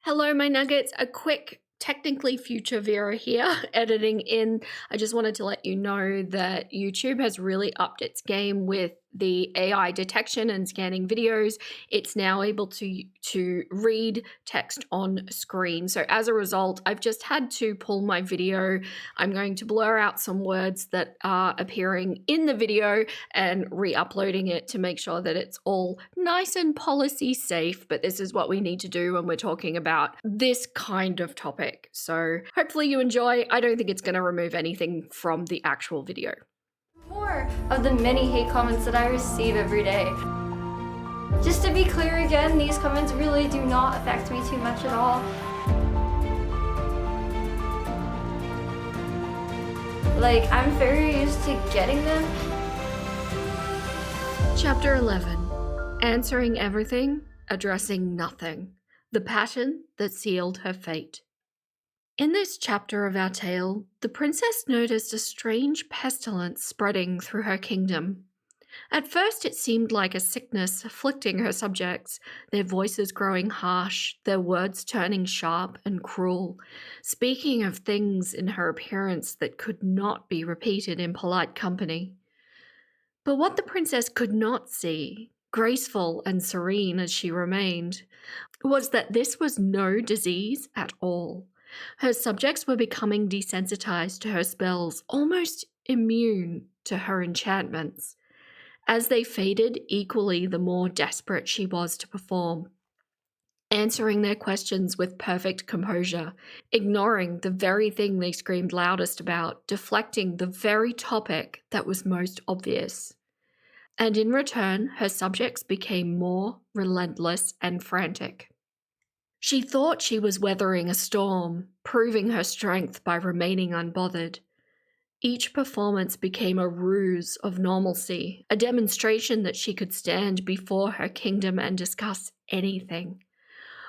Hello, my nuggets. A quick, technically future Vera here, editing in. I just wanted to let you know that YouTube has really upped its game with the AI detection and scanning videos. It's now able to read text on screen. So as a result, I've just had to pull my video. I'm going to blur out some words that are appearing in the video and re-uploading it to make sure that it's all nice and policy safe. But this is what we need to do when we're talking about this kind of topic. So hopefully you enjoy. I don't think it's going to remove anything from the actual video. More of the many hate comments that I receive every day. Just to be clear again, these comments really do not affect me too much at all. Like, I'm very used to getting them. Chapter 11. Answering everything, addressing nothing. The pattern that sealed her fate. In this chapter of our tale, the princess noticed a strange pestilence spreading through her kingdom. At first it seemed like a sickness afflicting her subjects, their voices growing harsh, their words turning sharp and cruel, speaking of things in her appearance that could not be repeated in polite company. But what the princess could not see, graceful and serene as she remained, was that this was no disease at all. Her subjects were becoming desensitized to her spells, almost immune to her enchantments. As they faded, equally the more desperate she was to perform, answering their questions with perfect composure, ignoring the very thing they screamed loudest about, deflecting the very topic that was most obvious. And in return, her subjects became more relentless and frantic. She thought she was weathering a storm, proving her strength by remaining unbothered. Each performance became a ruse of normalcy, a demonstration that she could stand before her kingdom and discuss anything.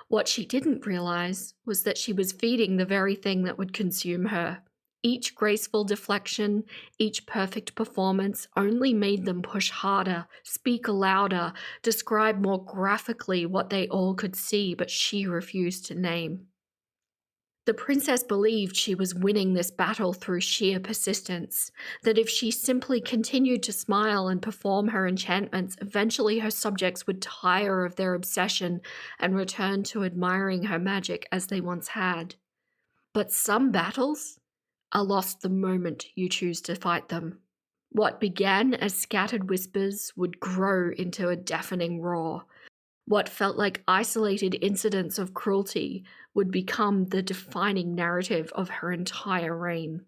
What she didn't realize was that she was feeding the very thing that would consume her. Each graceful deflection, each perfect performance only made them push harder, speak louder, describe more graphically what they all could see, but she refused to name. The princess believed she was winning this battle through sheer persistence, that if she simply continued to smile and perform her enchantments, eventually her subjects would tire of their obsession and return to admiring her magic as they once had. But some battles are lost the moment you choose to fight them. What began as scattered whispers would grow into a deafening roar. What felt like isolated incidents of cruelty would become the defining narrative of her entire reign.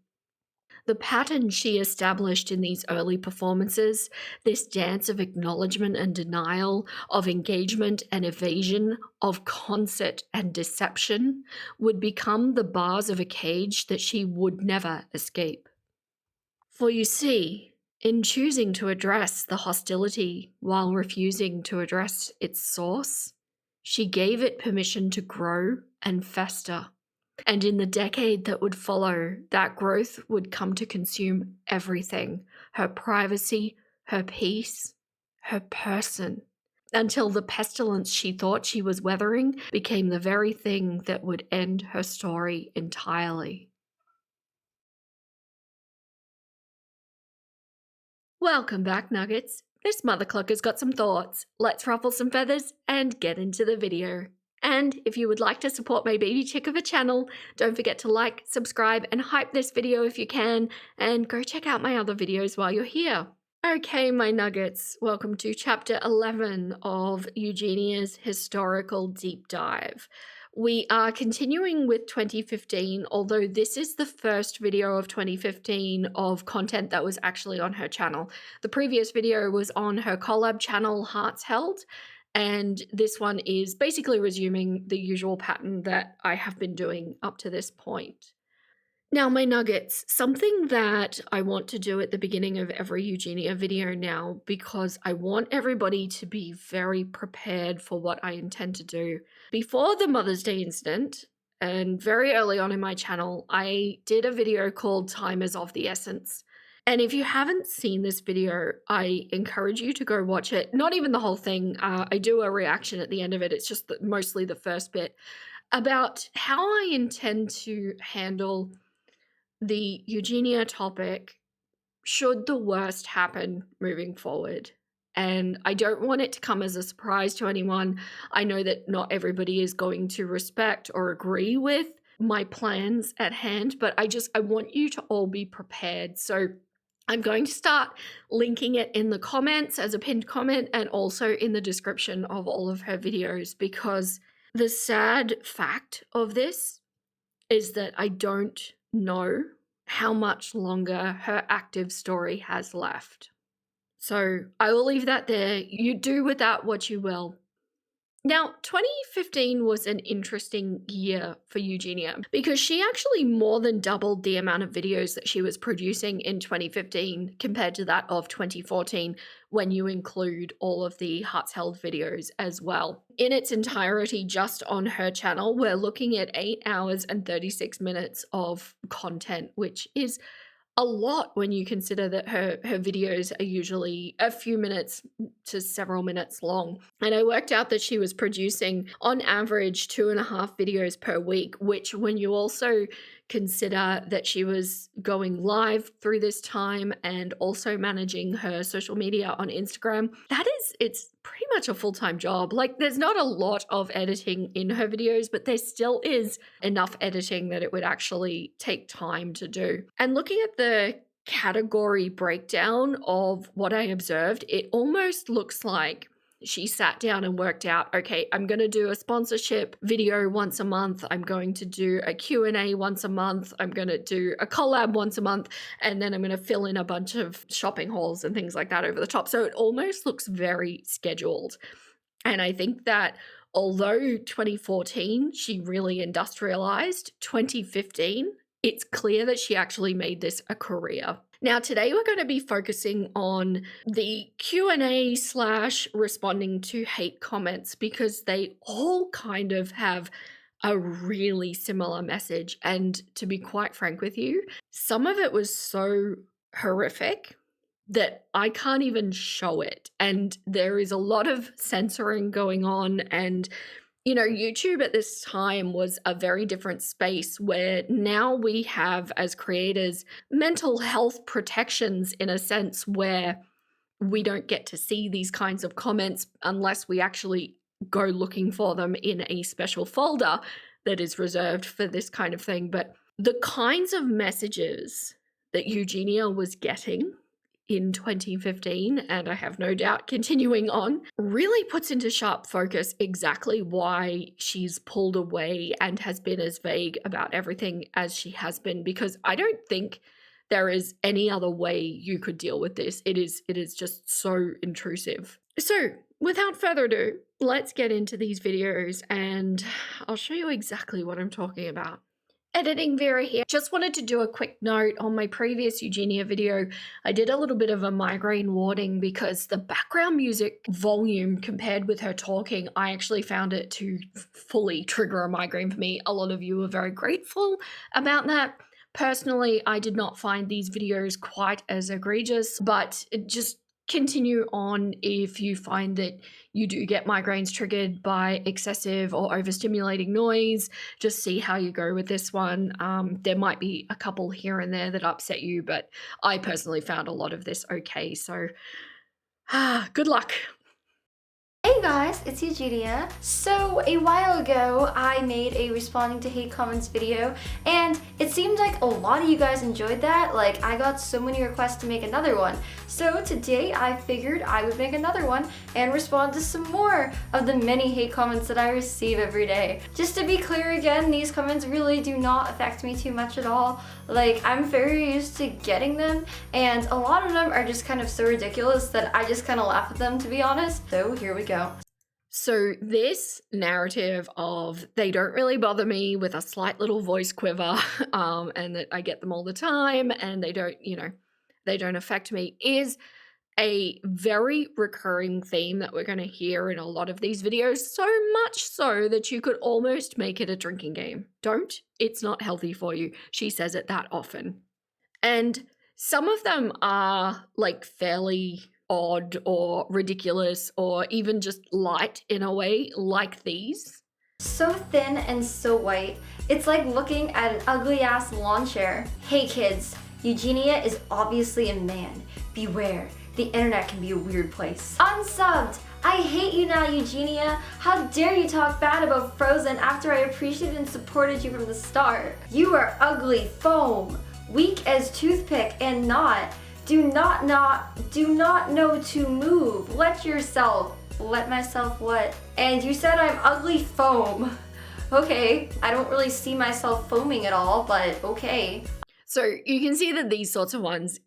The pattern she established in these early performances, this dance of acknowledgement and denial, of engagement and evasion, of concert and deception, would become the bars of a cage that she would never escape. For you see, in choosing to address the hostility while refusing to address its source, she gave it permission to grow and fester. And in the decade that would follow, that growth would come to consume everything: her privacy, her peace, her person, until the pestilence she thought she was weathering became the very thing that would end her story entirely. Welcome back, Nuggets. This mother clucker's got some thoughts. Let's ruffle some feathers and get into the video. And if you would like to support my baby chick of a channel, don't forget to like, subscribe, and hype this video if you can, and go check out my other videos while you're here. Okay, my nuggets, welcome to chapter 11 of Eugenia's historical deep dive. We are continuing with 2015, although this is the first video of 2015 of content that was actually on her channel. The previous video was on her collab channel, Hearts Held, and this one is basically resuming the usual pattern that I have been doing up to this point. Now, my nuggets, something that I want to do at the beginning of every Eugenia video now, because I want everybody to be very prepared for what I intend to do. Before the Mother's Day incident, and very early on in my channel, I did a video called Time is of the Essence. And if you haven't seen this video, I encourage you to go watch it. Not even the whole thing. I do a reaction at the end of it. It's just mostly the first bit. about how I intend to handle the Eugenia topic should the worst happen moving forward. And I don't want it to come as a surprise to anyone. I know that not everybody is going to respect or agree with my plans at hand, but I want you to all be prepared. So I'm going to start linking it in the comments as a pinned comment and also in the description of all of her videos, because the sad fact of this is that I don't know how much longer her active story has left. So I will leave that there. You do with that what you will. Now, 2015 was an interesting year for Eugenia because she actually more than doubled the amount of videos that she was producing in 2015 compared to that of 2014 when you include all of the Hearts Held videos as well. In its entirety, just on her channel, we're looking at 8 hours and 36 minutes of content, which is a lot when you consider that her videos are usually a few minutes to several minutes long. And I worked out that she was producing on average 2.5 videos per week, which when you also consider that she was going live through this time and also managing her social media on Instagram, it's pretty much a full-time job. Like, there's not a lot of editing in her videos, but there still is enough editing that it would actually take time to do. And looking at the category breakdown of what I observed, it almost looks like she sat down and worked out, okay, I'm going to do a sponsorship video once a month. I'm going to do a Q&A once a month. I'm going to do a collab once a month. And then I'm going to fill in a bunch of shopping hauls and things like that over the top. So it almost looks very scheduled. And I think that although 2014, she really industrialized, 2015, it's clear that she actually made this a career. Now, today we're going to be focusing on the Q&A / responding to hate comments because they all kind of have a really similar message. And to be quite frank with you, some of it was so horrific that I can't even show it. And there is a lot of censoring going on, and YouTube at this time was a very different space where now we have, as creators, mental health protections in a sense where we don't get to see these kinds of comments unless we actually go looking for them in a special folder that is reserved for this kind of thing. But the kinds of messages that Eugenia was getting in 2015, and I have no doubt continuing on, really puts into sharp focus exactly why she's pulled away and has been as vague about everything as she has been, because I don't think there is any other way you could deal with this. It is just so intrusive. So without further ado, let's get into these videos and I'll show you exactly what I'm talking about. Editing Vera here. Just wanted to do a quick note on my previous Eugenia video. I did a little bit of a migraine warning because the background music volume compared with her talking, I actually found it to fully trigger a migraine for me. A lot of you were very grateful about that. Personally, I did not find these videos quite as egregious, but just continue on if you find that you do get migraines triggered by excessive or overstimulating noise. Just see how you go with this one. There might be a couple here and there that upset you, but I personally found a lot of this okay. So good luck. Hey guys, it's Eugenia. So a while ago, I made a responding to hate comments video, and it seemed like a lot of you guys enjoyed that. Like, I got so many requests to make another one. So today I figured I would make another one and respond to some more of the many hate comments that I receive every day. Just to be clear again, these comments really do not affect me too much at all. Like, I'm very used to getting them, and a lot of them are just kind of so ridiculous that I just kind of laugh at them, to be honest. So here we go. So this narrative of they don't really bother me with a slight little voice quiver, and that I get them all the time and they don't affect me, is a very recurring theme that we're going to hear in a lot of these videos, so much so that you could almost make it a drinking game. Don't. It's not healthy for you. She says it that often. And some of them are like fairly odd or ridiculous or even just light in a way, like these. So thin and so white. It's like looking at an ugly ass lawn chair. Hey kids, Eugenia is obviously a man. Beware, the internet can be a weird place. Unsubbed! I hate you now, Eugenia. How dare you talk bad about Frozen after I appreciated and supported you from the start? You are ugly foam, weak as toothpick and not. Do not know to move. Let myself what? And you said I'm ugly foam. Okay, I don't really see myself foaming at all, but okay. So you can see that these sorts of ones,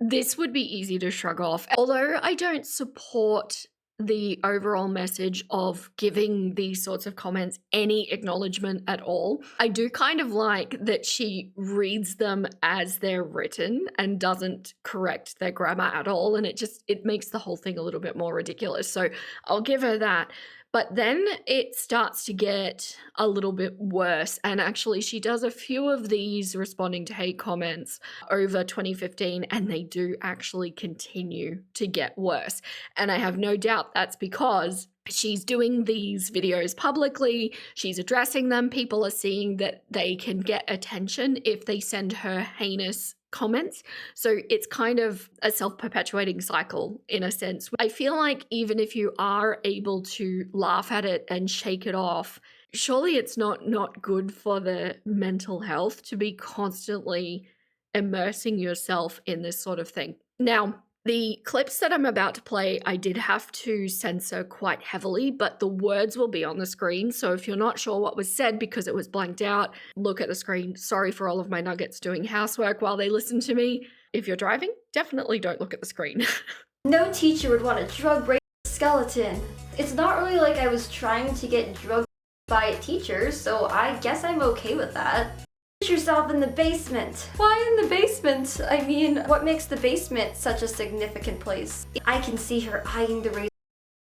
this would be easy to shrug off. Although I don't support the overall message of giving these sorts of comments any acknowledgement at all, I do kind of like that she reads them as they're written and doesn't correct their grammar at all, and it makes the whole thing a little bit more ridiculous. So I'll give her that. But then it starts to get a little bit worse. And actually, she does a few of these responding to hate comments over 2015, and they do actually continue to get worse. And I have no doubt that's because she's doing these videos publicly, she's addressing them, people are seeing that they can get attention if they send her heinous comments. So it's kind of a self-perpetuating cycle in a sense. I feel like even if you are able to laugh at it and shake it off, surely it's not good for the mental health to be constantly immersing yourself in this sort of thing. Now, the clips that I'm about to play, I did have to censor quite heavily, but the words will be on the screen. So if you're not sure what was said because it was blanked out, look at the screen. Sorry for all of my nuggets doing housework while they listen to me. If you're driving, definitely don't look at the screen. No teacher would want to drug rape a skeleton. It's not really like I was trying to get drugged by a teacher, so I guess I'm okay with that. Put yourself in the basement. Why in the basement? I mean, what makes the basement such a significant place? I can see her eyeing the razor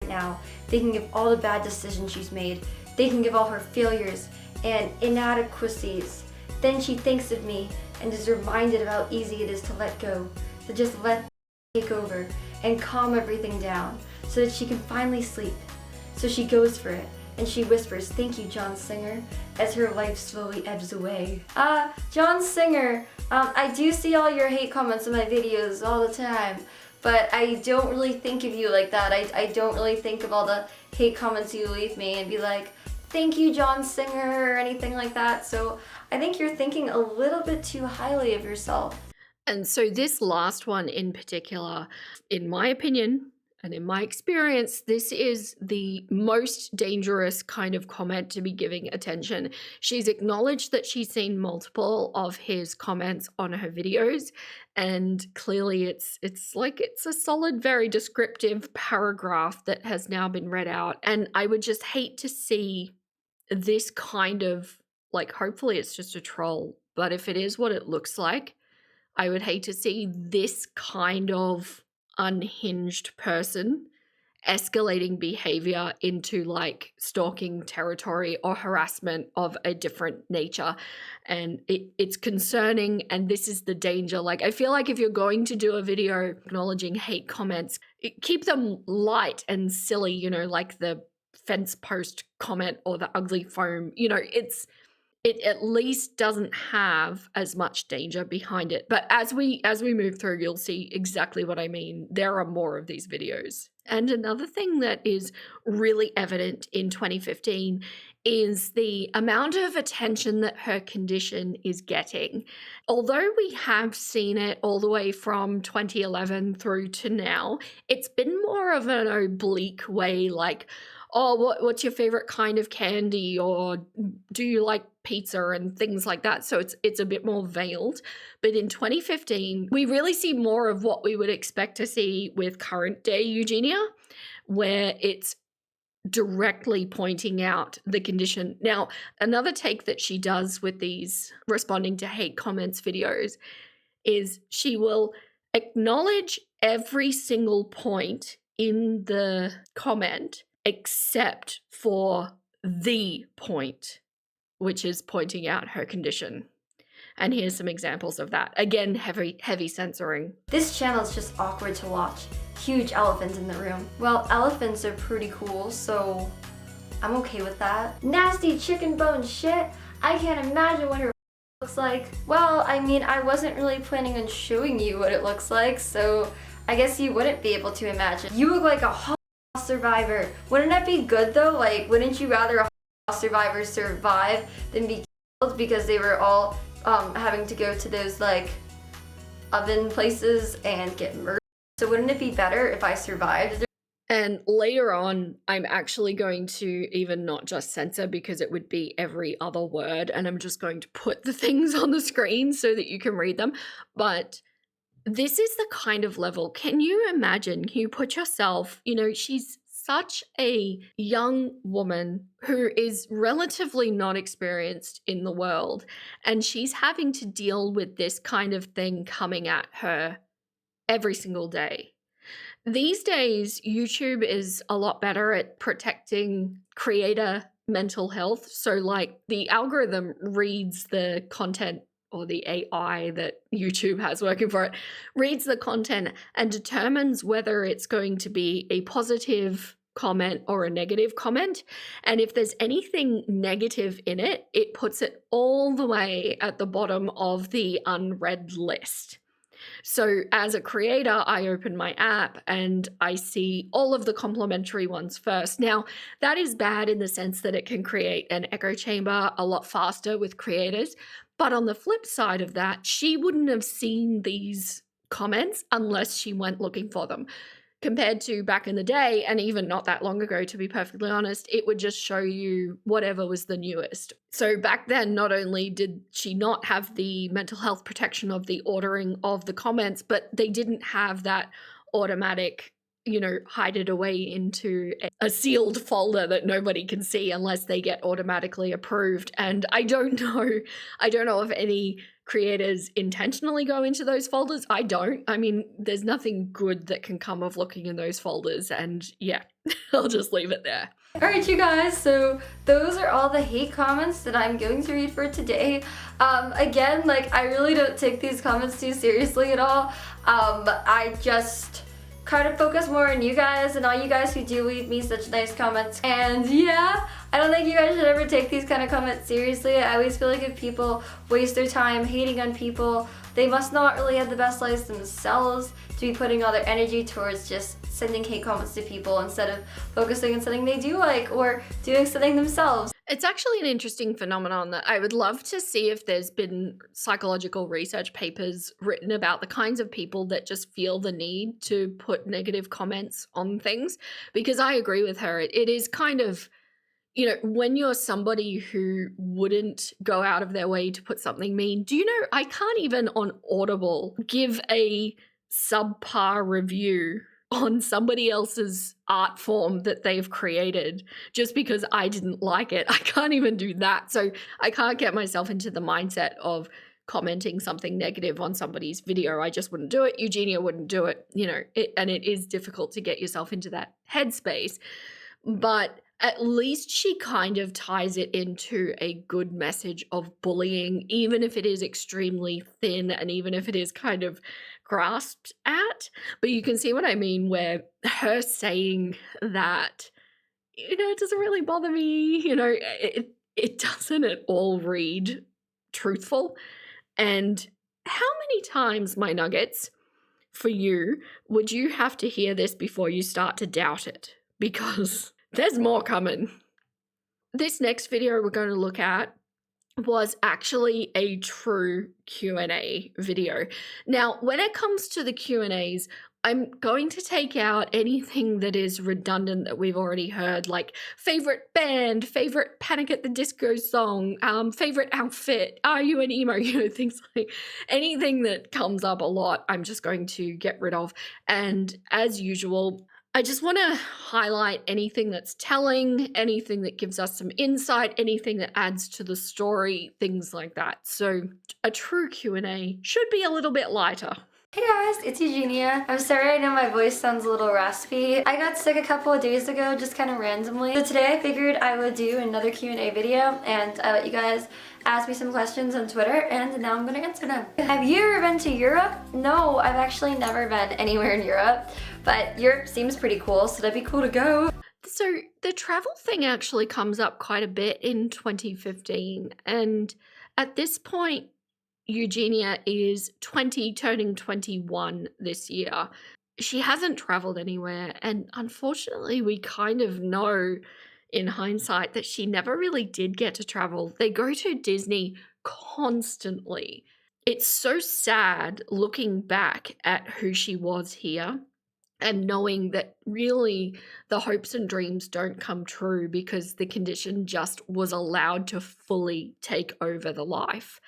right now, thinking of all the bad decisions she's made, thinking of all her failures and inadequacies. Then she thinks of me and is reminded of how easy it is to let go, to just let take over and calm everything down so that she can finally sleep. So she goes for it. And she whispers, "Thank you, John Singer," as her life slowly ebbs away. John Singer, I do see all your hate comments in my videos all the time, but I don't really think of you like that. I don't really think of all the hate comments you leave me and be like, "Thank you, John Singer," or anything like that. So I think you're thinking a little bit too highly of yourself. And so this last one in particular, in my opinion, and in my experience, this is the most dangerous kind of comment to be giving attention. She's acknowledged that she's seen multiple of his comments on her videos, and clearly it's a solid, very descriptive paragraph that has now been read out. And I would just hate to see this kind of, hopefully it's just a troll, but if it is what it looks like, I would hate to see this kind of unhinged person escalating behavior into stalking territory or harassment of a different nature. And it's concerning, and this is the danger. I feel like if you're going to do a video acknowledging hate comments, keep them light and silly, like the fence post comment or the ugly foam. It at least doesn't have as much danger behind it. But as we move through, you'll see exactly what I mean. There are more of these videos. And another thing that is really evident in 2015 is the amount of attention that her condition is getting. Although we have seen it all the way from 2011 through to now, it's been more of an oblique way, oh, what's your favorite kind of candy, or do you like pizza, and things like that. So it's a bit more veiled. But in 2015, we really see more of what we would expect to see with current day Eugenia, where it's directly pointing out the condition. Now, another take that she does with these responding to hate comments videos is she will acknowledge every single point in the comment except for the point, which is pointing out her condition. And here's some examples of that. Again, heavy censoring. This channel is just awkward to watch. Huge elephant in the room. Well, elephants are pretty cool, so I'm okay with that. Nasty chicken bone shit. I can't imagine what her looks like. Well, I mean, I wasn't really planning on showing you what it looks like, so I guess you wouldn't be able to imagine. You look like a Holocaust survivor. Wouldn't that be good though? Like, wouldn't you rather a Holocaust survivor survive than be killed because they were all having to go to those like oven places and get murdered? So wouldn't it be better if I survived? And later on, I'm actually going to even not just censor because it would be every other word, and I'm just going to put the things on the screen so that you can read them. But this is the kind of level, can you imagine, can you put yourself, you know, she's such a young woman who is relatively not experienced in the world, and she's having to deal with this kind of thing coming at her every single day. These days, YouTube is a lot better at protecting creator mental health. So like the algorithm reads the content, or the AI that YouTube has working for it, reads the content and determines whether it's going to be a positive comment or a negative comment. And if there's anything negative in it, it puts it all the way at the bottom of the unread list. So as a creator, I open my app and I see all of the complimentary ones first. Now, that is bad in the sense that it can create an echo chamber a lot faster with creators. But on the flip side of that, she wouldn't have seen these comments unless she went looking for them. Compared to back in the day, and even not that long ago, to be perfectly honest, it would just show you whatever was the newest. So back then, not only did she not have the mental health protection of the ordering of the comments, but they didn't have that automatic, you know, hide it away into a sealed folder that nobody can see unless they get automatically approved. And I don't know if any creators intentionally go into those folders. I don't. I mean, there's nothing good that can come of looking in those folders, and yeah, I'll just leave it there. Alright you guys, so those are all the hate comments that I'm going to read for today. Again, like, I really don't take these comments too seriously at all. I just kind of focus more on you guys and all you guys who do leave me such nice comments. And yeah, I don't think you guys should ever take these kind of comments seriously. I always feel like if people waste their time hating on people, they must not really have the best lives themselves to be putting all their energy towards just sending hate comments to people instead of focusing on something they do like or doing something themselves. It's actually an interesting phenomenon that I would love to see if there's been psychological research papers written about the kinds of people that just feel the need to put negative comments on things, because I agree with her. It is kind of, you know, when you're somebody who wouldn't go out of their way to put something mean, do you know, I can't even on Audible give a subpar review on somebody else's art form that they've created just because I didn't like it. I can't even do that. So I can't get myself into the mindset of commenting something negative on somebody's video. I just wouldn't do it. Eugenia wouldn't do it, you know, and it is difficult to get yourself into that headspace. But at least she kind of ties it into a good message of bullying, even if it is extremely thin and even if it is kind of grasped at. But you can see what I mean, where her saying that, you know, it doesn't really bother me, you know, it doesn't at all read truthful. And how many times, my nuggets, for you, would you have to hear this before you start to doubt it? Because there's more coming. This next video we're going to look at was actually a true Q&A video. Now, when it comes to the Q&As, I'm going to take out anything that is redundant that we've already heard, like favorite band, favorite Panic at the Disco song, favorite outfit, are you an emo, you know, things like anything that comes up a lot, I'm just going to get rid of. And as usual, I just want to highlight anything that's telling, anything that gives us some insight, anything that adds to the story, things like that. So a true Q&A should be a little bit lighter. Hey guys, it's Eugenia. I'm sorry I know my voice sounds a little raspy. I got sick a couple of days ago, just kind of randomly. So today I figured I would do another Q&A video, and I let you guys ask me some questions on Twitter, and now I'm going to answer them. Have you ever been to Europe? No, I've actually never been anywhere in Europe, but Europe seems pretty cool, so that'd be cool to go. So the travel thing actually comes up quite a bit in 2015. And at this point, Eugenia is 20, turning 21 this year. She hasn't traveled anywhere. And unfortunately, we kind of know in hindsight that she never really did get to travel. They go to Disney constantly. It's so sad looking back at who she was here and knowing that really the hopes and dreams don't come true because the condition just was allowed to fully take over the life.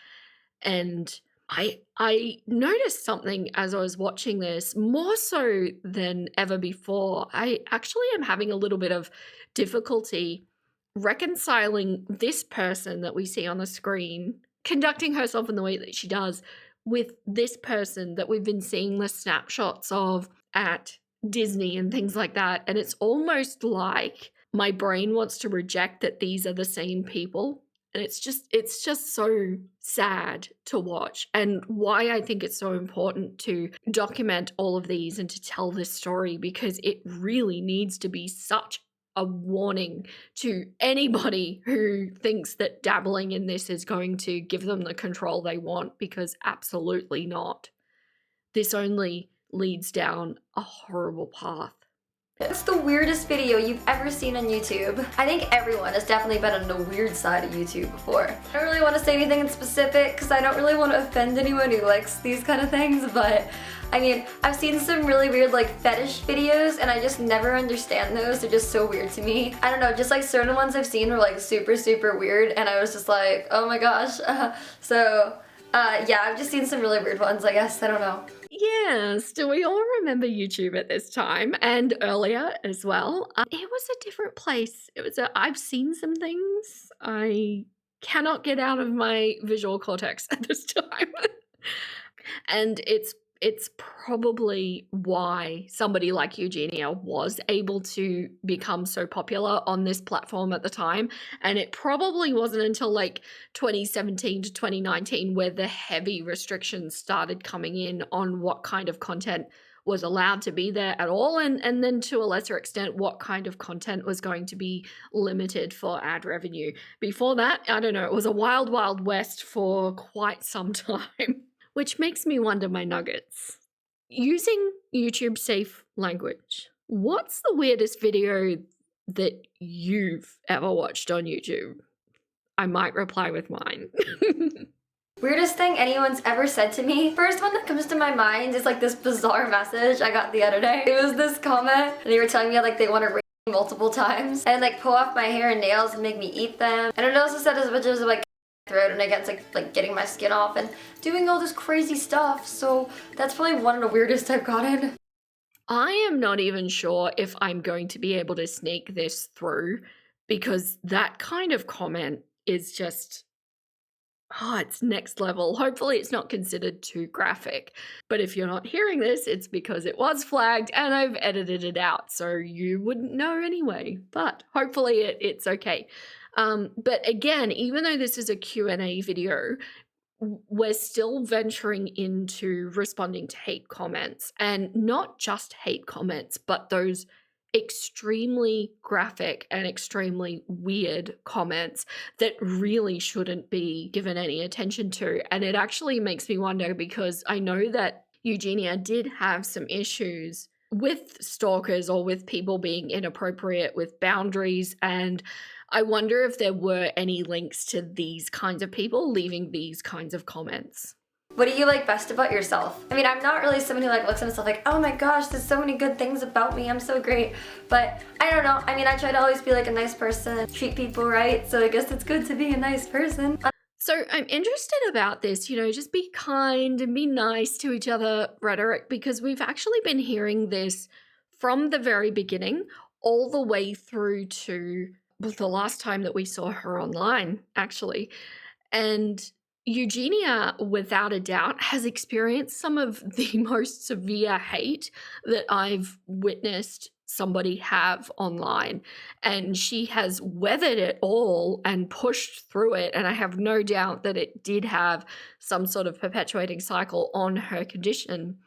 And I noticed something as I was watching this, more so than ever before. I actually am having a little bit of difficulty reconciling this person that we see on the screen conducting herself in the way that she does with this person that we've been seeing the snapshots of at Disney and things like that. And it's almost like my brain wants to reject that these are the same people. And it's just so sad to watch, and why I think it's so important to document all of these and to tell this story, because it really needs to be such a warning to anybody who thinks that dabbling in this is going to give them the control they want, because absolutely not. This only leads down a horrible path. What's the weirdest video you've ever seen on YouTube? I think everyone has definitely been on the weird side of YouTube before. I don't really want to say anything in specific because I don't really want to offend anyone who likes these kind of things, but I mean, I've seen some really weird like fetish videos and I just never understand those. They're just so weird to me. I don't know, just like certain ones I've seen were like super, super weird and I was just like, oh my gosh. Yeah, I've just seen some really weird ones, I guess. I don't know. Yes, do we all remember YouTube at this time and earlier as well? It was a different place. I've seen some things I cannot get out of my visual cortex at this time. And it's probably why somebody like Eugenia was able to become so popular on this platform at the time. And it probably wasn't until like 2017 to 2019 where the heavy restrictions started coming in on what kind of content was allowed to be there at all, and then to a lesser extent what kind of content was going to be limited for ad revenue. Before that, I don't know, it was a wild, wild west for quite some time. Which makes me wonder my nuggets. Using YouTube safe language, what's the weirdest video that you've ever watched on YouTube? I might reply with mine. Weirdest thing anyone's ever said to me? First one that comes to my mind is like this bizarre message I got the other day. It was this comment and they were telling me like they want to rape me multiple times and like pull off my hair and nails and make me eat them. And it also said as pictures of like throat and against like getting my skin off and doing all this crazy stuff. So that's probably one of the weirdest I've gotten. I am not even sure if I'm going to be able to sneak this through, because that kind of comment is just, it's next level. Hopefully it's not considered too graphic. But if you're not hearing this, it's because it was flagged and I've edited it out, so you wouldn't know anyway. But hopefully it's okay. But again, even though this is a Q&A video, we're still venturing into responding to hate comments, and not just hate comments, but those extremely graphic and extremely weird comments that really shouldn't be given any attention to. And it actually makes me wonder, because I know that Eugenia did have some issues with stalkers or with people being inappropriate with boundaries, and I wonder if there were any links to these kinds of people leaving these kinds of comments. What do you like best about yourself? I mean, I'm not really someone who like looks at himself like, oh my gosh, there's so many good things about me, I'm so great. But I don't know, I mean, I try to always be like a nice person, treat people right, so I guess it's good to be a nice person. So I'm interested about this, just be kind and be nice to each other rhetoric, because we've actually been hearing this from the very beginning all the way through to the last time that we saw her online, actually. And Eugenia, without a doubt, has experienced some of the most severe hate that I've witnessed somebody have online, and she has weathered it all and pushed through it, and I have no doubt that it did have some sort of perpetuating cycle on her condition.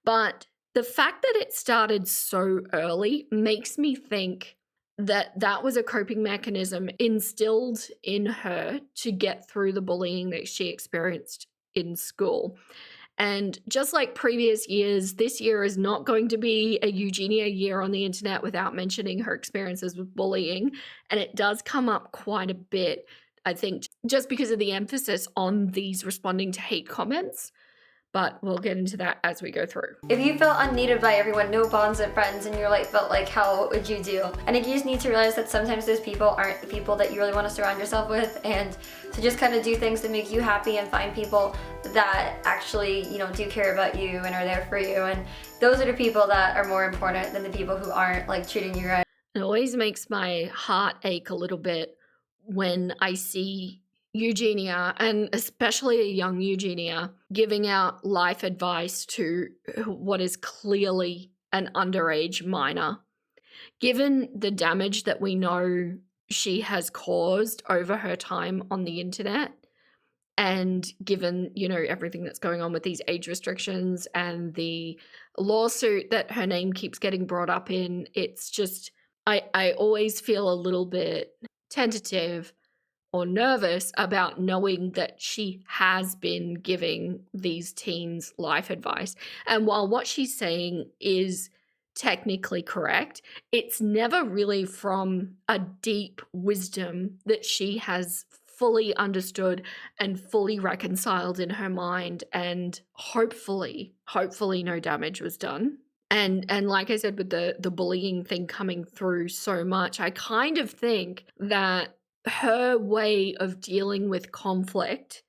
But the fact that it started so early makes me think that was a coping mechanism instilled in her to get through the bullying that she experienced in school. And just like previous years, this year is not going to be a Eugenia year on the internet without mentioning her experiences with bullying. And it does come up quite a bit, I think, just because of the emphasis on these responding to hate comments. But we'll get into that as we go through. If you felt unneeded by everyone, no bonds of friends in your life felt like hell, what would you do? I think you just need to realize that sometimes those people aren't the people that you really want to surround yourself with, and to just kind of do things that make you happy and find people that actually, do care about you and are there for you. And those are the people that are more important than the people who aren't like treating you right. It always makes my heart ache a little bit when I see Eugenia, and especially a young Eugenia, giving out life advice to what is clearly an underage minor. Given the damage that we know she has caused over her time on the internet, and given, everything that's going on with these age restrictions and the lawsuit that her name keeps getting brought up in, it's just, I always feel a little bit tentative or nervous about knowing that she has been giving these teens life advice. And while what she's saying is technically correct, it's never really from a deep wisdom that she has fully understood and fully reconciled in her mind. And hopefully no damage was done. And like I said, with the bullying thing coming through so much, I kind of think that her way of dealing with conflict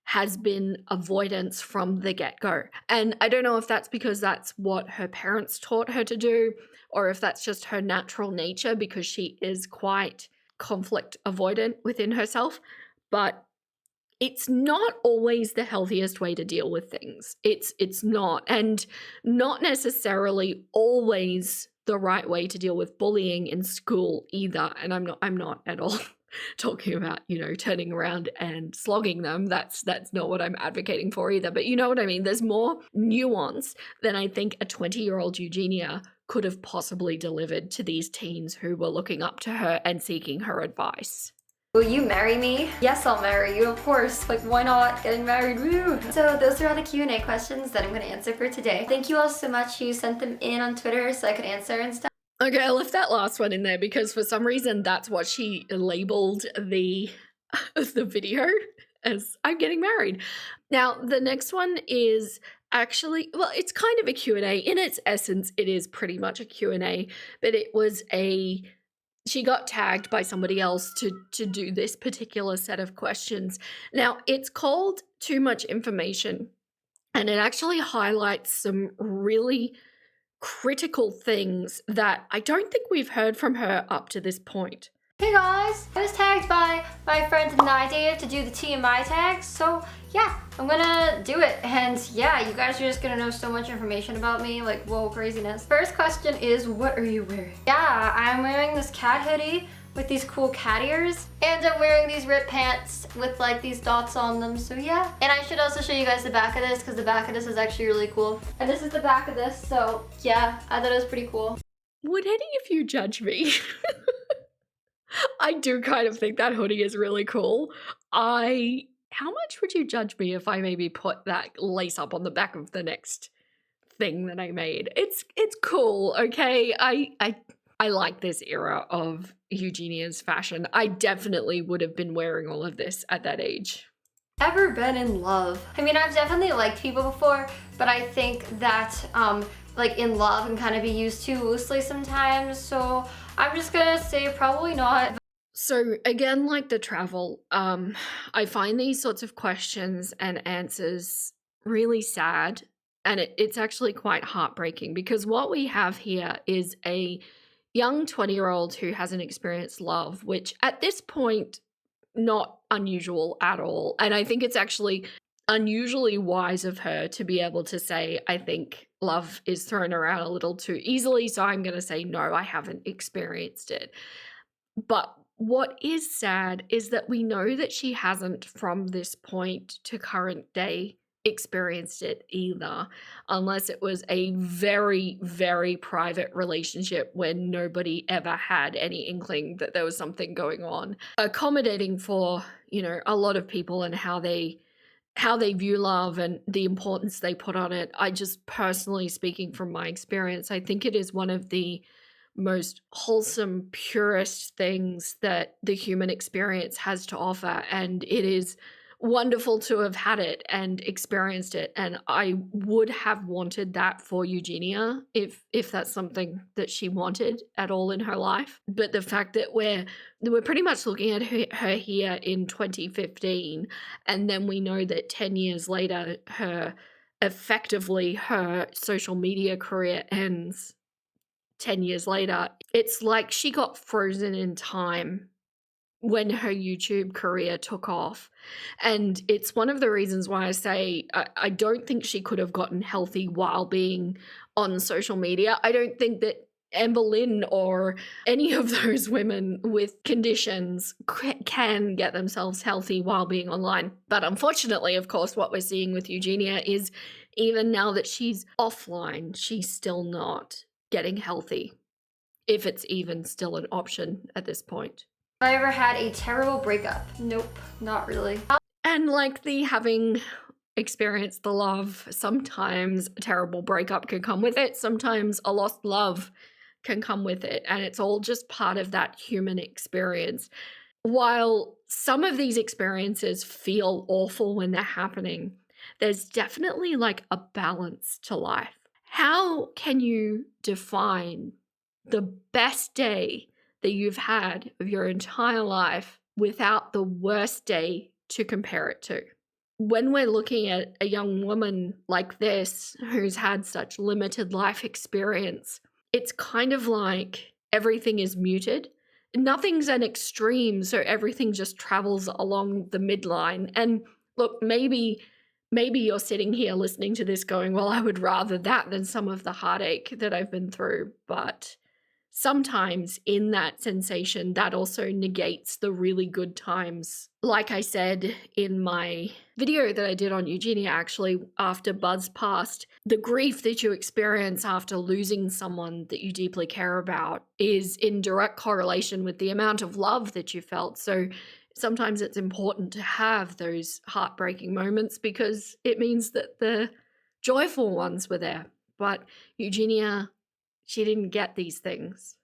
has been avoidance from the get-go. And I don't know if that's because that's what her parents taught her to do, or if that's just her natural nature because she is quite conflict avoidant within herself. But it's not always the healthiest way to deal with things. It's not, and not necessarily always the right way to deal with bullying in school either. And I'm not at all talking about, turning around and slogging them. That's not what I'm advocating for either. But you know what I mean? There's more nuance than I think a 20-year-old Eugenia could have possibly delivered to these teens who were looking up to her and seeking her advice. Will you marry me? Yes, I'll marry you, of course. Like, why not? Getting married, woo! So those are all the Q&A questions that I'm going to answer for today. Thank you all so much. You sent them in on Twitter so I could answer and stuff. Okay, I left that last one in there because for some reason that's what she labeled the video as, I'm getting married. Now, the next one is actually, well, it's kind of a Q&A. In its essence, it is pretty much a Q&A, but it was she got tagged by somebody else to do this particular set of questions. Now, it's called Too Much Information, and it actually highlights some really critical things that I don't think we've heard from her up to this point. Hey guys, I was tagged by my friend Nadia to do the TMI tags, so yeah, I'm gonna do it. And yeah, you guys are just gonna know so much information about me, like, whoa, craziness. First question is, what are you wearing? Yeah, I'm wearing this cat hoodie with these cool cat ears, and I'm wearing these ripped pants with like these dots on them, so yeah. And I should also show you guys the back of this because the back of this is actually really cool. And this is the back of this, so yeah, I thought it was pretty cool. Would any of you judge me? I do kind of think that hoodie is really cool. How much would you judge me if I maybe put that lace up on the back of the next thing that I made? It's cool, okay? I like this era of Eugenia's fashion. I definitely would have been wearing all of this at that age. Ever been in love? I mean, I've definitely liked people before, but I think that like in love can kind of be used too loosely sometimes, so I'm just gonna say probably not. So again, like the travel, I find these sorts of questions and answers really sad, and it's actually quite heartbreaking because what we have here is a young 20-year-old who hasn't experienced love, which at this point, not unusual at all. And I think it's actually unusually wise of her to be able to say, I think love is thrown around a little too easily, so I'm going to say, no, I haven't experienced it. But what is sad is that we know that she hasn't from this point to current day experienced it either, unless it was a very, very private relationship where nobody ever had any inkling that there was something going on. Accommodating for, a lot of people and how they view love and the importance they put on it. I just personally, speaking from my experience, I think it is one of the most wholesome, purest things that the human experience has to offer. And it is wonderful to have had it and experienced it. And I would have wanted that for Eugenia if that's something that she wanted at all in her life. But the fact that we're pretty much looking at her here in 2015, and then we know that 10 years later, her social media career ends 10 years later. It's like she got frozen in time when her YouTube career took off. And it's one of the reasons why I say I don't think she could have gotten healthy while being on social media. I don't think that Amber Lynn or any of those women with conditions can get themselves healthy while being online. But unfortunately, of course, what we're seeing with Eugenia is even now that she's offline, she's still not getting healthy, if it's even still an option at this point. Have I ever had a terrible breakup? Nope, not really. And like the having experienced the love, sometimes a terrible breakup can come with it. Sometimes a lost love can come with it. And it's all just part of that human experience. While some of these experiences feel awful when they're happening, there's definitely like a balance to life. How can you define the best day that you've had of your entire life without the worst day to compare it to? When we're looking at a young woman like this who's had such limited life experience, it's kind of like everything is muted. Nothing's an extreme, so everything just travels along the midline. And look, maybe you're sitting here listening to this going, well, I would rather that than some of the heartache that I've been through. But sometimes in that sensation, that also negates the really good times. Like I said in my video that I did on Eugenia, actually, after Buzz passed, the grief that you experience after losing someone that you deeply care about is in direct correlation with the amount of love that you felt. So sometimes it's important to have those heartbreaking moments because it means that the joyful ones were there. But Eugenia, she didn't get these things.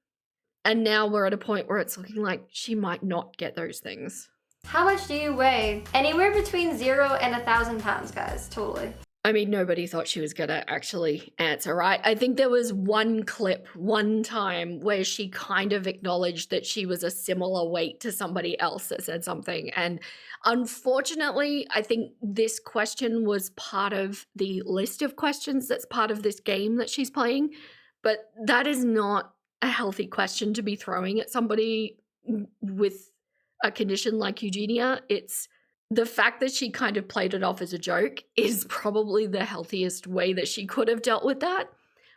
And now we're at a point where it's looking like she might not get those things. How much do you weigh? Anywhere between 0 and 1,000 pounds, guys, totally. I mean, nobody thought she was going to actually answer, right? I think there was one clip, one time, where she kind of acknowledged that she was a similar weight to somebody else that said something. And unfortunately, I think this question was part of the list of questions that's part of this game that she's playing. But that is not a healthy question to be throwing at somebody with a condition like Eugenia. It's the fact that she kind of played it off as a joke is probably the healthiest way that she could have dealt with that.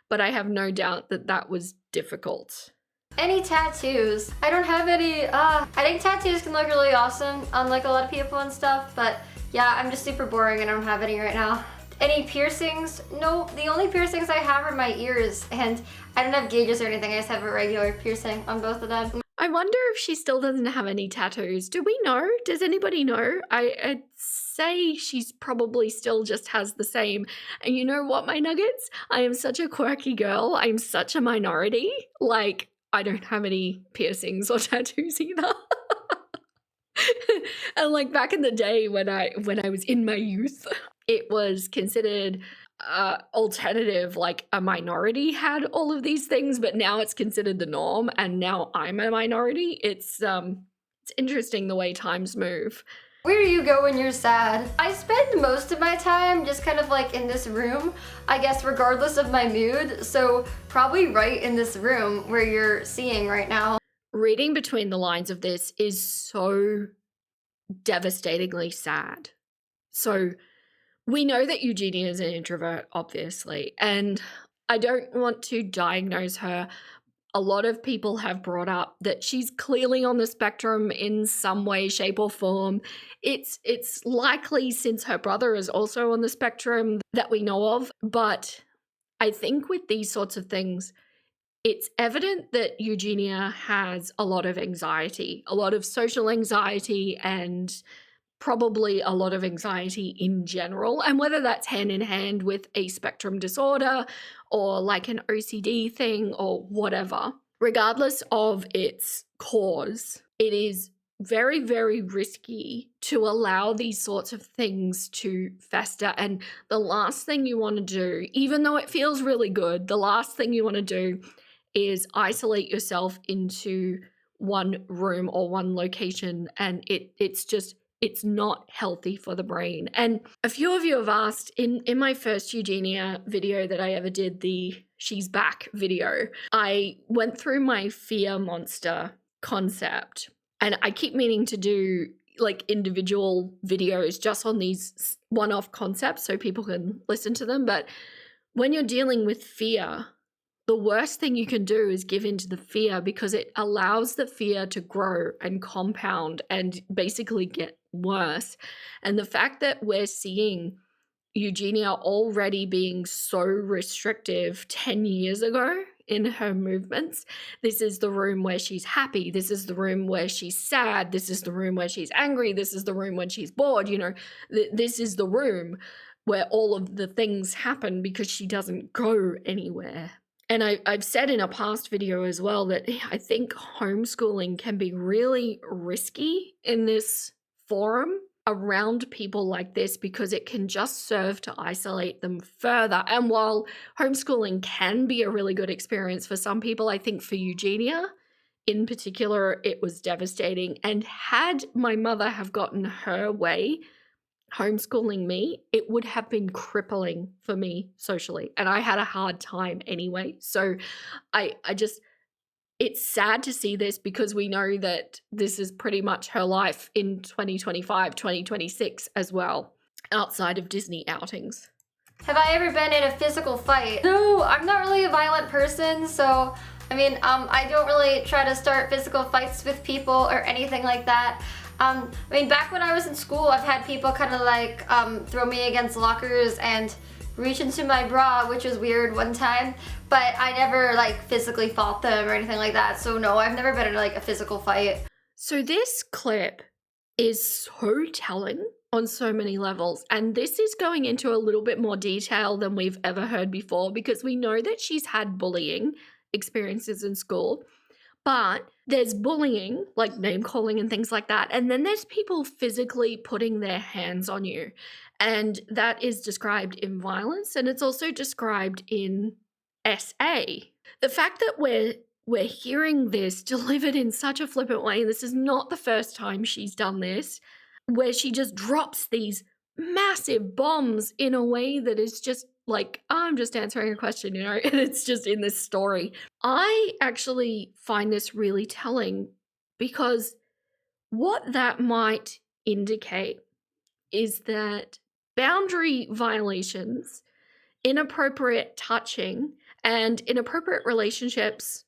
But I have no doubt that that was difficult. Any tattoos? I don't have any. I think tattoos can look really awesome on like a lot of people and stuff, but yeah, I'm just super boring and I don't have any right now. Any piercings? No, the only piercings I have are my ears, and I don't have gauges or anything. I just have a regular piercing on both of them. I wonder if she still doesn't have any tattoos. Do we know? Does anybody know? I'd say she's probably still just has the same. And you know what, my nuggets? I am such a quirky girl. I'm such a minority. Like, I don't have any piercings or tattoos either. And like back in the day when I was in my youth, it was considered alternative, like a minority had all of these things, but now it's considered the norm, and now I'm a minority. It's interesting the way times move. Where do you go when you're sad? I spend most of my time just kind of like in this room, I guess, regardless of my mood. So probably right in this room where you're seeing right now. Reading between the lines of this is so devastatingly sad. So we know that Eugenia is an introvert, obviously, and I don't want to diagnose her a lot of people have brought up that she's clearly on the spectrum in some way, shape, or form. It's likely, since her brother is also on the spectrum, that we know of. But I think with these sorts of things, it's evident that Eugenia has a lot of anxiety, a lot of social anxiety, and probably a lot of anxiety in general. And whether that's hand in hand with a spectrum disorder or like an OCD thing or whatever, regardless of its cause, it is very, very risky to allow these sorts of things to fester. And the last thing you want to do, even though it feels really good, the last thing you want to do is isolate yourself into one room or one location. And it's not healthy for the brain. And a few of you have asked in my first Eugenia video that I ever did, the She's Back video, I went through my fear monster concept. And I keep meaning to do like individual videos just on these one-off concepts so people can listen to them. But when you're dealing with fear, the worst thing you can do is give in to the fear, because it allows the fear to grow and compound and basically get worse. And the fact that we're seeing Eugenia already being so restrictive 10 years ago in her movements. This is the room where she's happy. This is the room where she's sad. This is the room where she's angry. This is the room when she's bored. You know, this is the room where all of the things happen because she doesn't go anywhere. And I've said in a past video as well that I think homeschooling can be really risky in this forum around people like this, because it can just serve to isolate them further. And while homeschooling can be a really good experience for some people, I think for Eugenia in particular, it was devastating. And had my mother have gotten her way homeschooling me, it would have been crippling for me socially. And I had a hard time anyway. So I just, it's sad to see this, because we know that this is pretty much her life in 2025, 2026 as well, outside of Disney outings. Have I ever been in a physical fight? No, I'm not really a violent person, so I mean, I don't really try to start physical fights with people or anything like that. I mean, back when I was in school, I've had people kind of like throw me against lockers and reach into my bra, which was weird one time, but I never like physically fought them or anything like that. So no, I've never been in like a physical fight. So this clip is so telling on so many levels, and this is going into a little bit more detail than we've ever heard before, because we know that she's had bullying experiences in school. But there's bullying, like name calling and things like that. And then there's people physically putting their hands on you. And that is described in violence. And it's also described in SA. The fact that we're hearing this delivered in such a flippant way, and this is not the first time she's done this, where she just drops these massive bombs in a way that is just like, oh, I'm just answering a question, you know, and it's just in this story. I actually find this really telling, because what that might indicate is that boundary violations, inappropriate touching, and inappropriate relationships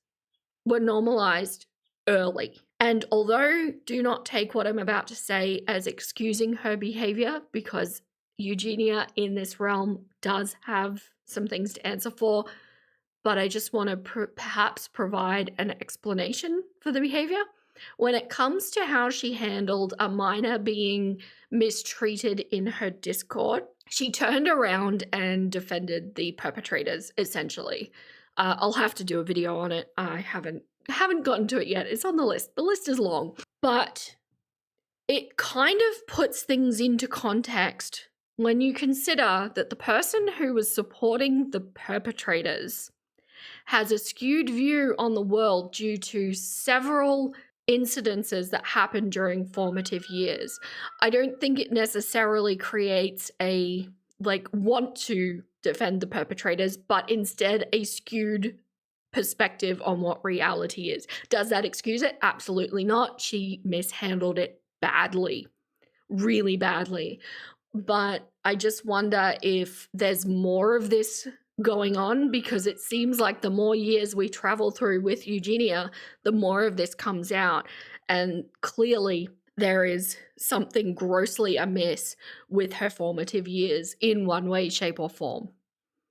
were normalized early. And although do not take what I'm about to say as excusing her behavior, because Eugenia in this realm does have some things to answer for, but I just want to perhaps provide an explanation for the behavior. When it comes to how she handled a minor being mistreated in her Discord, she turned around and defended the perpetrators, essentially. I'll have to do a video on it. I haven't gotten to it yet. It's on the list. The list is long. But it kind of puts things into context when you consider that the person who was supporting the perpetrators has a skewed view on the world due to several incidences that happened during formative years. I don't think it necessarily creates a want to defend the perpetrators, but instead a skewed perspective on what reality is. Does that excuse it? Absolutely not. She mishandled it badly, really badly. But I just wonder if there's more of this going on, because it seems like the more years we travel through with Eugenia, the more of this comes out. And clearly, there is something grossly amiss with her formative years in one way, shape, or form.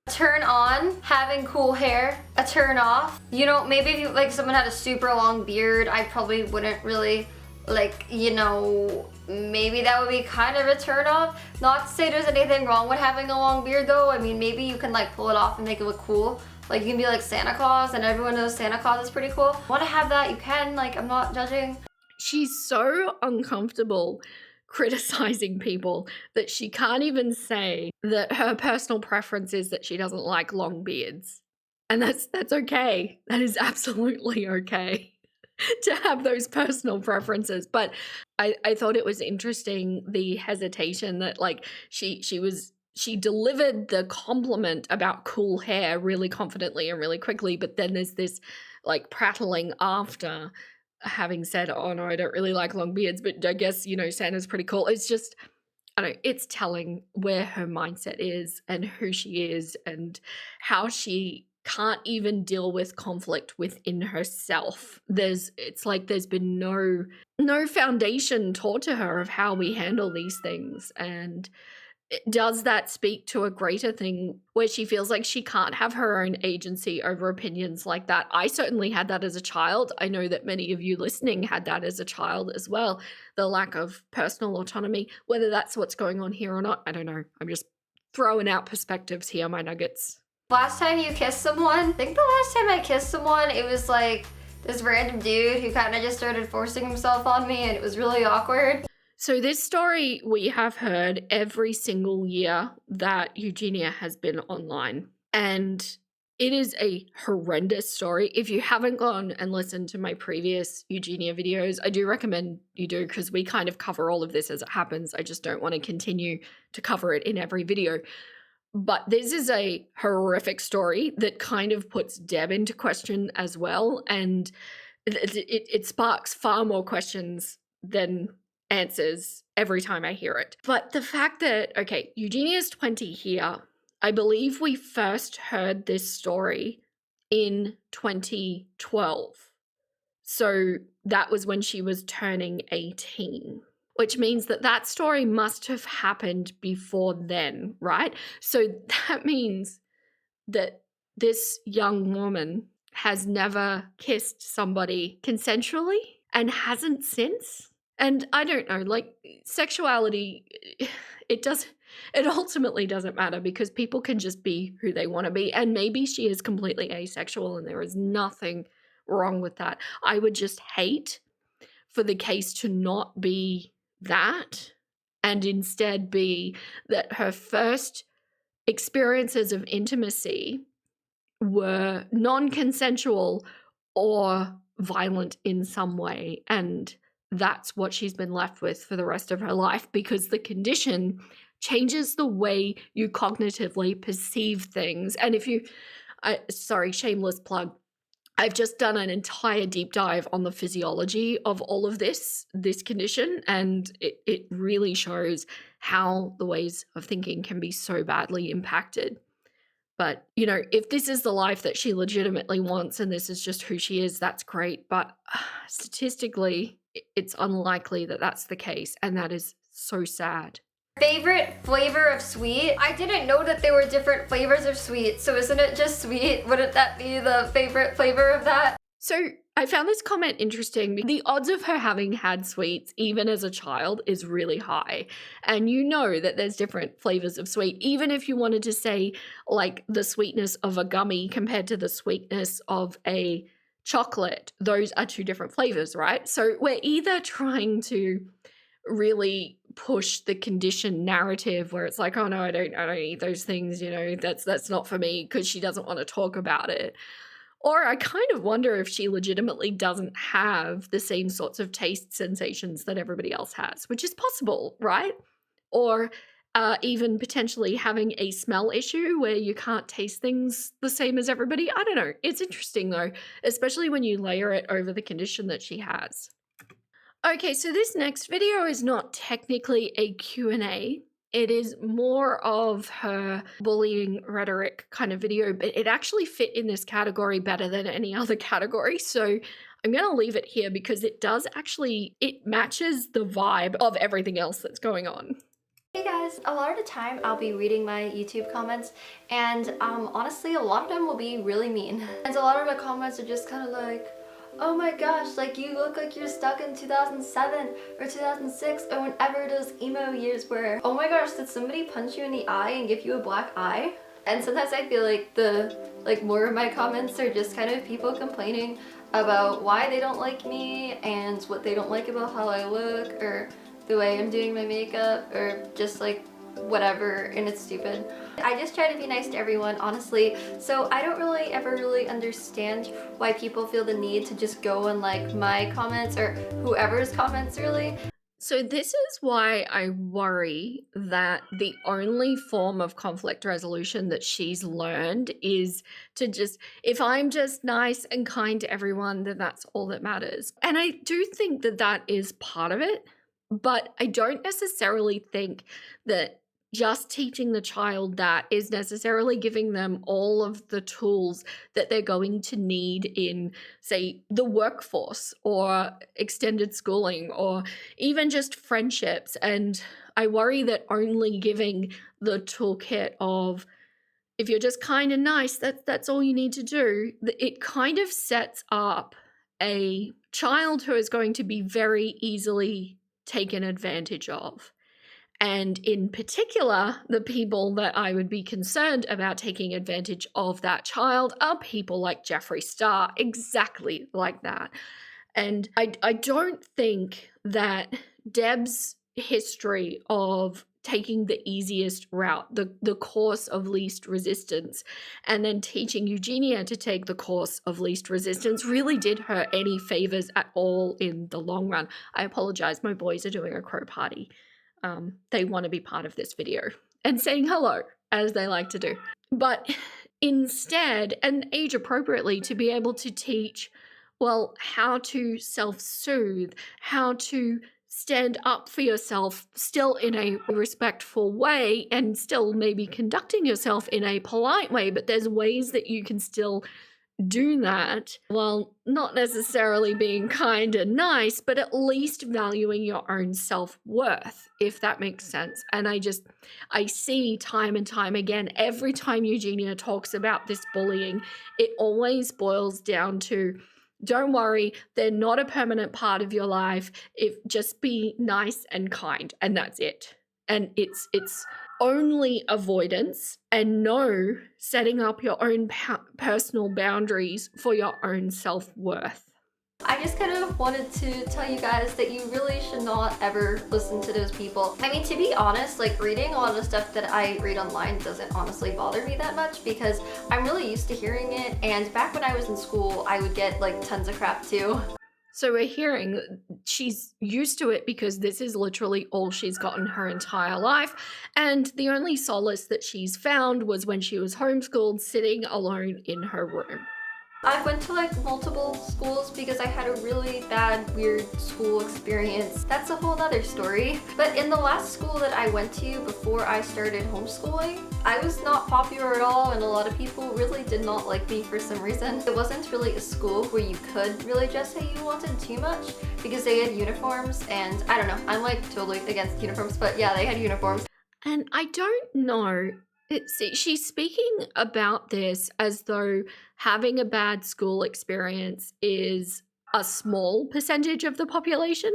Turn on, having cool hair. A turn off, you know, maybe if you, like, someone had a super long beard, I probably wouldn't really, like, you know, maybe that would be kind of a turn off. Not to say there's anything wrong with having a long beard though. I mean, maybe you can like pull it off and make it look cool. Like, you can be like Santa Claus, and everyone knows Santa Claus is pretty cool. Want to have that, you can, like, I'm not judging. She's so uncomfortable criticizing people that she can't even say that her personal preference is that she doesn't like long beards. And that's okay. That is absolutely okay to have those personal preferences. But I thought it was interesting, the hesitation that, like, she delivered the compliment about cool hair really confidently and really quickly, but then there's this like prattling after having said, "Oh no, I don't really like long beards, but I guess, you know, Santa's pretty cool." It's just, I don't know, it's telling where her mindset is and who she is and how she can't even deal with conflict within herself. It's like there's been no foundation taught to her of how we handle these things. And does that speak to a greater thing where she feels like she can't have her own agency over opinions like that? I certainly had that as a child. I know that many of you listening had that as a child as well. The lack of personal autonomy, whether that's what's going on here or not, I don't know. I'm just throwing out perspectives here, my nuggets. Last time you kissed someone, I think the last time I kissed someone, it was like this random dude who kind of just started forcing himself on me, and it was really awkward. So this story we have heard every single year that Eugenia has been online, and it is a horrendous story. If you haven't gone and listened to my previous Eugenia videos, I do recommend you do, because we kind of cover all of this as it happens. I just don't want to continue to cover it in every video. But this is a horrific story that kind of puts Deb into question as well, and it sparks far more questions than answers every time I hear it. But the fact that, okay, Eugenia's 20 here, I believe we first heard this story in 2012. So that was when she was turning 18, which means that that story must have happened before then, right? So that means that this young woman has never kissed somebody consensually and hasn't since. And I don't know, like, sexuality, it ultimately doesn't matter, because people can just be who they want to be. And maybe she is completely asexual and there is nothing wrong with that. I would just hate for the case to not be that, and instead be that her first experiences of intimacy were non-consensual or violent in some way, and that's what she's been left with for the rest of her life, because the condition changes the way you cognitively perceive things. And if you, sorry, shameless plug, I've just done an entire deep dive on the physiology of all of this condition, and it really shows how the ways of thinking can be so badly impacted. But, you know, if this is the life that she legitimately wants and this is just who she is, that's great. But statistically, it's unlikely that that's the case, and that is so sad. Favorite flavor of sweet? I didn't know that there were different flavors of sweet, so isn't it just sweet? Wouldn't that be the favorite flavor of that? So I found this comment interesting. The odds of her having had sweets, even as a child, is really high. And you know that there's different flavors of sweet. Even if you wanted to say, like, the sweetness of a gummy compared to the sweetness of a chocolate, those are two different flavors, right? So we're either trying to really push the condition narrative where it's like, oh no, I don't eat those things, you know, that's not for me, because she doesn't want to talk about it. Or I kind of wonder if she legitimately doesn't have the same sorts of taste sensations that everybody else has, which is possible, right? Or even potentially having a smell issue where you can't taste things the same as everybody. I don't know. It's interesting though, especially when you layer it over the condition that she has. Okay, so this next video is not technically a Q&A. It is more of her bullying rhetoric kind of video, but it actually fit in this category better than any other category. So I'm going to leave it here because it matches the vibe of everything else that's going on. Hey guys, a lot of the time I'll be reading my YouTube comments and honestly a lot of them will be really mean. And a lot of the comments are just kind of like, oh my gosh, like you look like you're stuck in 2007 or 2006 or whenever those emo years were. Oh my gosh, did somebody punch you in the eye and give you a black eye? And sometimes I feel like more of my comments are just kind of people complaining about why they don't like me and what they don't like about how I look or the way I'm doing my makeup or just like whatever, and it's stupid. I just try to be nice to everyone, honestly, so I don't really ever really understand why people feel the need to just go and like my comments or whoever's comments really. So this is why I worry that the only form of conflict resolution that she's learned is to just, if I'm just nice and kind to everyone, then that's all that matters. And I do think that that is part of it, but I don't necessarily think that just teaching the child that is necessarily giving them all of the tools that they're going to need in, say, the workforce or extended schooling or even just friendships. And I worry that only giving the toolkit of, if you're just kind and nice, that's all you need to do, it kind of sets up a child who is going to be very easily taken advantage of. And in particular, the people that I would be concerned about taking advantage of that child are people like Jeffree Star, exactly like that. And I don't think that Deb's history of taking the easiest route, the course of least resistance, and then teaching Eugenia to take the course of least resistance really did her any favors at all in the long run. I apologize, my boys are doing a crow party. They want to be part of this video and saying hello, as they like to do. But instead, and age appropriately, to be able to teach, well, how to self-soothe, how to stand up for yourself still in a respectful way and still maybe conducting yourself in a polite way, but there's ways that you can still do that while not necessarily being kind and nice, but at least valuing your own self-worth, if that makes sense. And I see time and time again, every time Eugenia talks about this bullying, it always boils down to, don't worry, they're not a permanent part of your life. Just be nice and kind, and that's it. And it's only avoidance and no setting up your own personal boundaries for your own self-worth. I just kind of wanted to tell you guys that you really should not ever listen to those people. I mean, to be honest, like reading a lot of the stuff that I read online doesn't honestly bother me that much because I'm really used to hearing it, and back when I was in school, I would get like tons of crap too. So we're hearing she's used to it because this is literally all she's gotten her entire life. And the only solace that she's found was when she was homeschooled, sitting alone in her room. I went to like multiple schools because I had a really bad, weird school experience. That's a whole other story. But in the last school that I went to before I started homeschooling, I was not popular at all, and a lot of people really did not like me for some reason. It wasn't really a school where you could really just say you wanted too much because they had uniforms, and I don't know, I'm like totally against uniforms, but yeah, they had uniforms. And I don't know. She's speaking about this as though having a bad school experience is a small percentage of the population,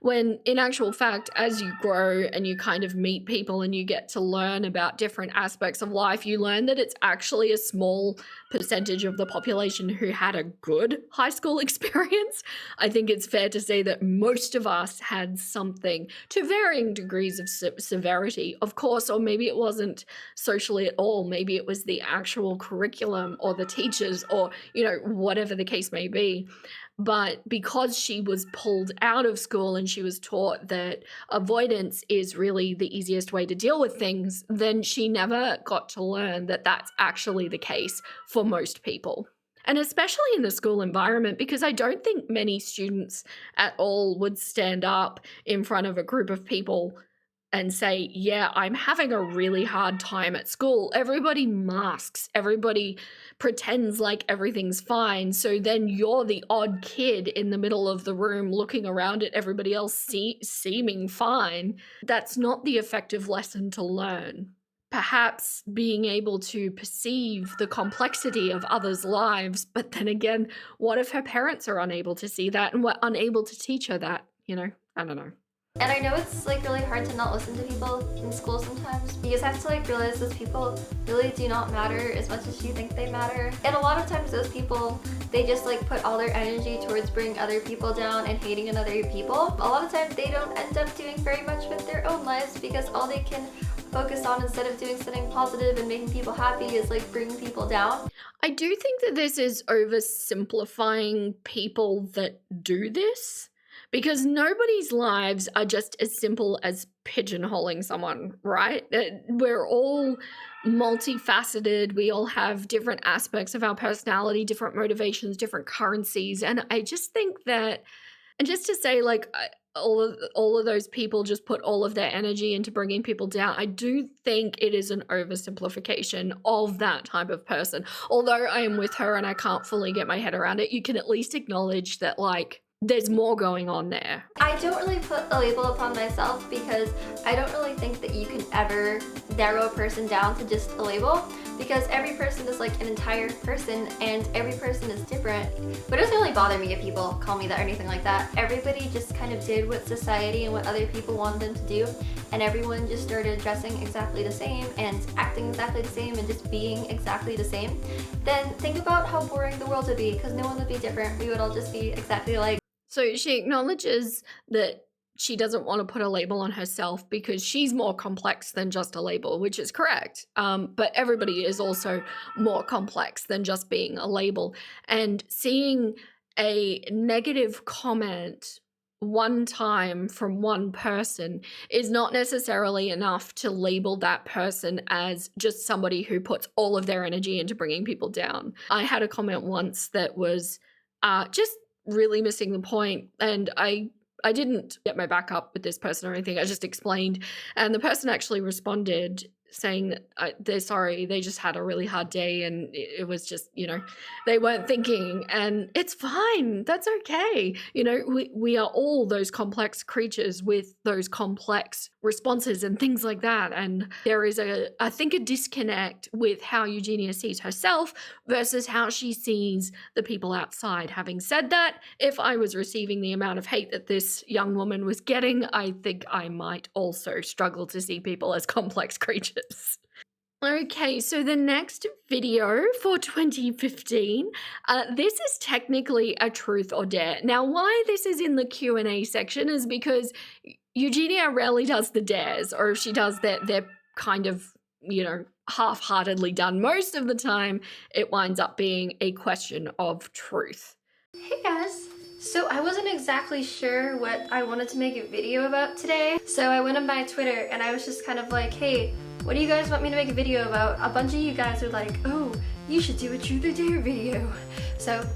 when in actual fact, as you grow and you kind of meet people and you get to learn about different aspects of life, you learn that it's actually a small percentage of the population who had a good high school experience. I think it's fair to say that most of us had something to varying degrees of severity, of course, or maybe it wasn't socially at all. Maybe it was the actual curriculum or the teachers or, whatever the case may be. But because she was pulled out of school and she was taught that avoidance is really the easiest way to deal with things, then she never got to learn that that's actually the case for most people. And especially in the school environment, because I don't think many students at all would stand up in front of a group of people and say, yeah, I'm having a really hard time at school. Everybody masks, everybody pretends like everything's fine. So then you're the odd kid in the middle of the room looking around at everybody else seeming fine. That's not the effective lesson to learn. Perhaps being able to perceive the complexity of others' lives, but then again, what if her parents are unable to see that and were unable to teach her that? You know, I don't know. And I know it's like really hard to not listen to people in school sometimes because I have to like realize those people really do not matter as much as you think they matter. And a lot of times those people, they just like put all their energy towards bringing other people down and hating on other people. A lot of times they don't end up doing very much with their own lives because all they can focus on instead of doing something positive and making people happy is like bringing people down. I do think that this is oversimplifying people that do this. Because nobody's lives are just as simple as pigeonholing someone, right? We're all multifaceted. We all have different aspects of our personality, different motivations, different currencies. And I just think that, and just to say, like, all of those people just put all of their energy into bringing people down. I do think it is an oversimplification of that type of person. Although I am with her and I can't fully get my head around it, you can at least acknowledge that, like, there's more going on there. I don't really put a label upon myself because I don't really think that you can ever narrow a person down to just a label because every person is like an entire person and every person is different. But it doesn't really bother me if people call me that or anything like that. Everybody just kind of did what society and what other people wanted them to do, and everyone just started dressing exactly the same and acting exactly the same and just being exactly the same. Then think about how boring the world would be because no one would be different. We would all just be exactly like. So she acknowledges that she doesn't want to put a label on herself because she's more complex than just a label, which is correct. But everybody is also more complex than just being a label. And seeing a negative comment one time from one person is not necessarily enough to label that person as just somebody who puts all of their energy into bringing people down. I had a comment once that was just really missing the point, and I didn't get my back up with this person or anything. I just explained, and the person actually responded saying that they're sorry, they just had a really hard day and it was just, you know, they weren't thinking, and it's fine, that's okay. You know, we are all those complex creatures with those complex responses and things like that, and there is I think a disconnect with how Eugenia sees herself versus how she sees the people outside. Having said that, if I was receiving the amount of hate that this young woman was getting, I think I might also struggle to see people as complex creatures. Okay, so the next video for 2015, this is technically a truth or dare. Now, why this is in the Q&A section is because Eugenia rarely does the dares, or if she does that, they're kind of, you know, half-heartedly done. Most of the time, it winds up being a question of truth. Hey guys! So I wasn't exactly sure what I wanted to make a video about today, so I went on my Twitter and I was just kind of like, hey, what do you guys want me to make a video about? A bunch of you guys were like, oh, you should do a truth or dare video. So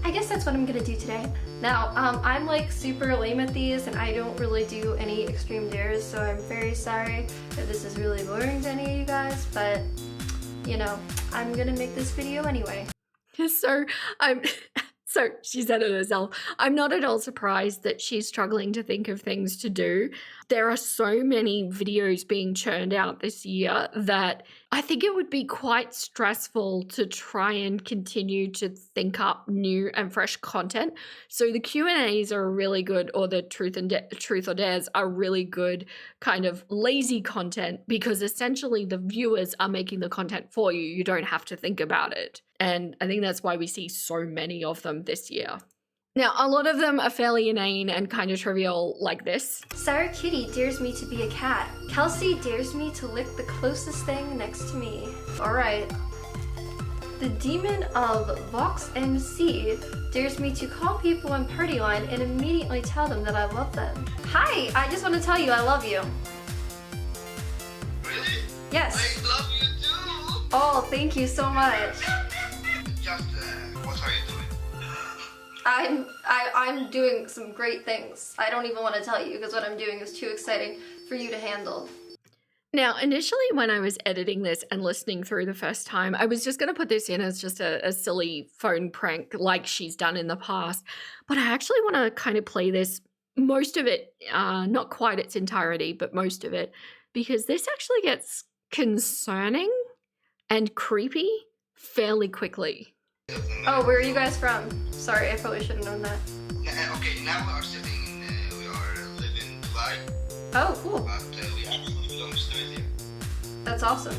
I guess that's what I'm gonna do today. Now, I'm like super lame at these and I don't really do any extreme dares, so I'm very sorry if this is really boring to any of you guys, but you know, I'm gonna make this video anyway. So she said it herself. I'm not at all surprised that she's struggling to think of things to do. There are so many videos being churned out this year that I think it would be quite stressful to try and continue to think up new and fresh content. So the Q&As are really good, or the truth or dares are really good kind of lazy content, because essentially the viewers are making the content for you. You don't have to think about it. And I think that's why we see so many of them this year. Now, a lot of them are fairly inane and kind of trivial, like this. Sarah Kitty dares me to be a cat. Kelsey dares me to lick the closest thing next to me. Alright. The demon of Vox MC dares me to call people on party line and immediately tell them that I love them. Hi, I just want to tell you I love you. Really? Yes. I love you too. Oh, thank you so much. Just, what are you doing? I'm doing some great things. I don't even want to tell you because what I'm doing is too exciting for for you to handle? Now, initially when I was editing this and listening through the first time, I was just going to put this in as just a silly phone prank like she's done in the past. But I actually want to kind of play this, most of it, not quite its entirety, but most of it, because this actually gets concerning and creepy fairly quickly. Oh, where are you guys from? Sorry, I probably should have known that. Okay, now we are sitting in, we are living in Dubai, Oh, cool. but we actually belong to Australia. That's awesome.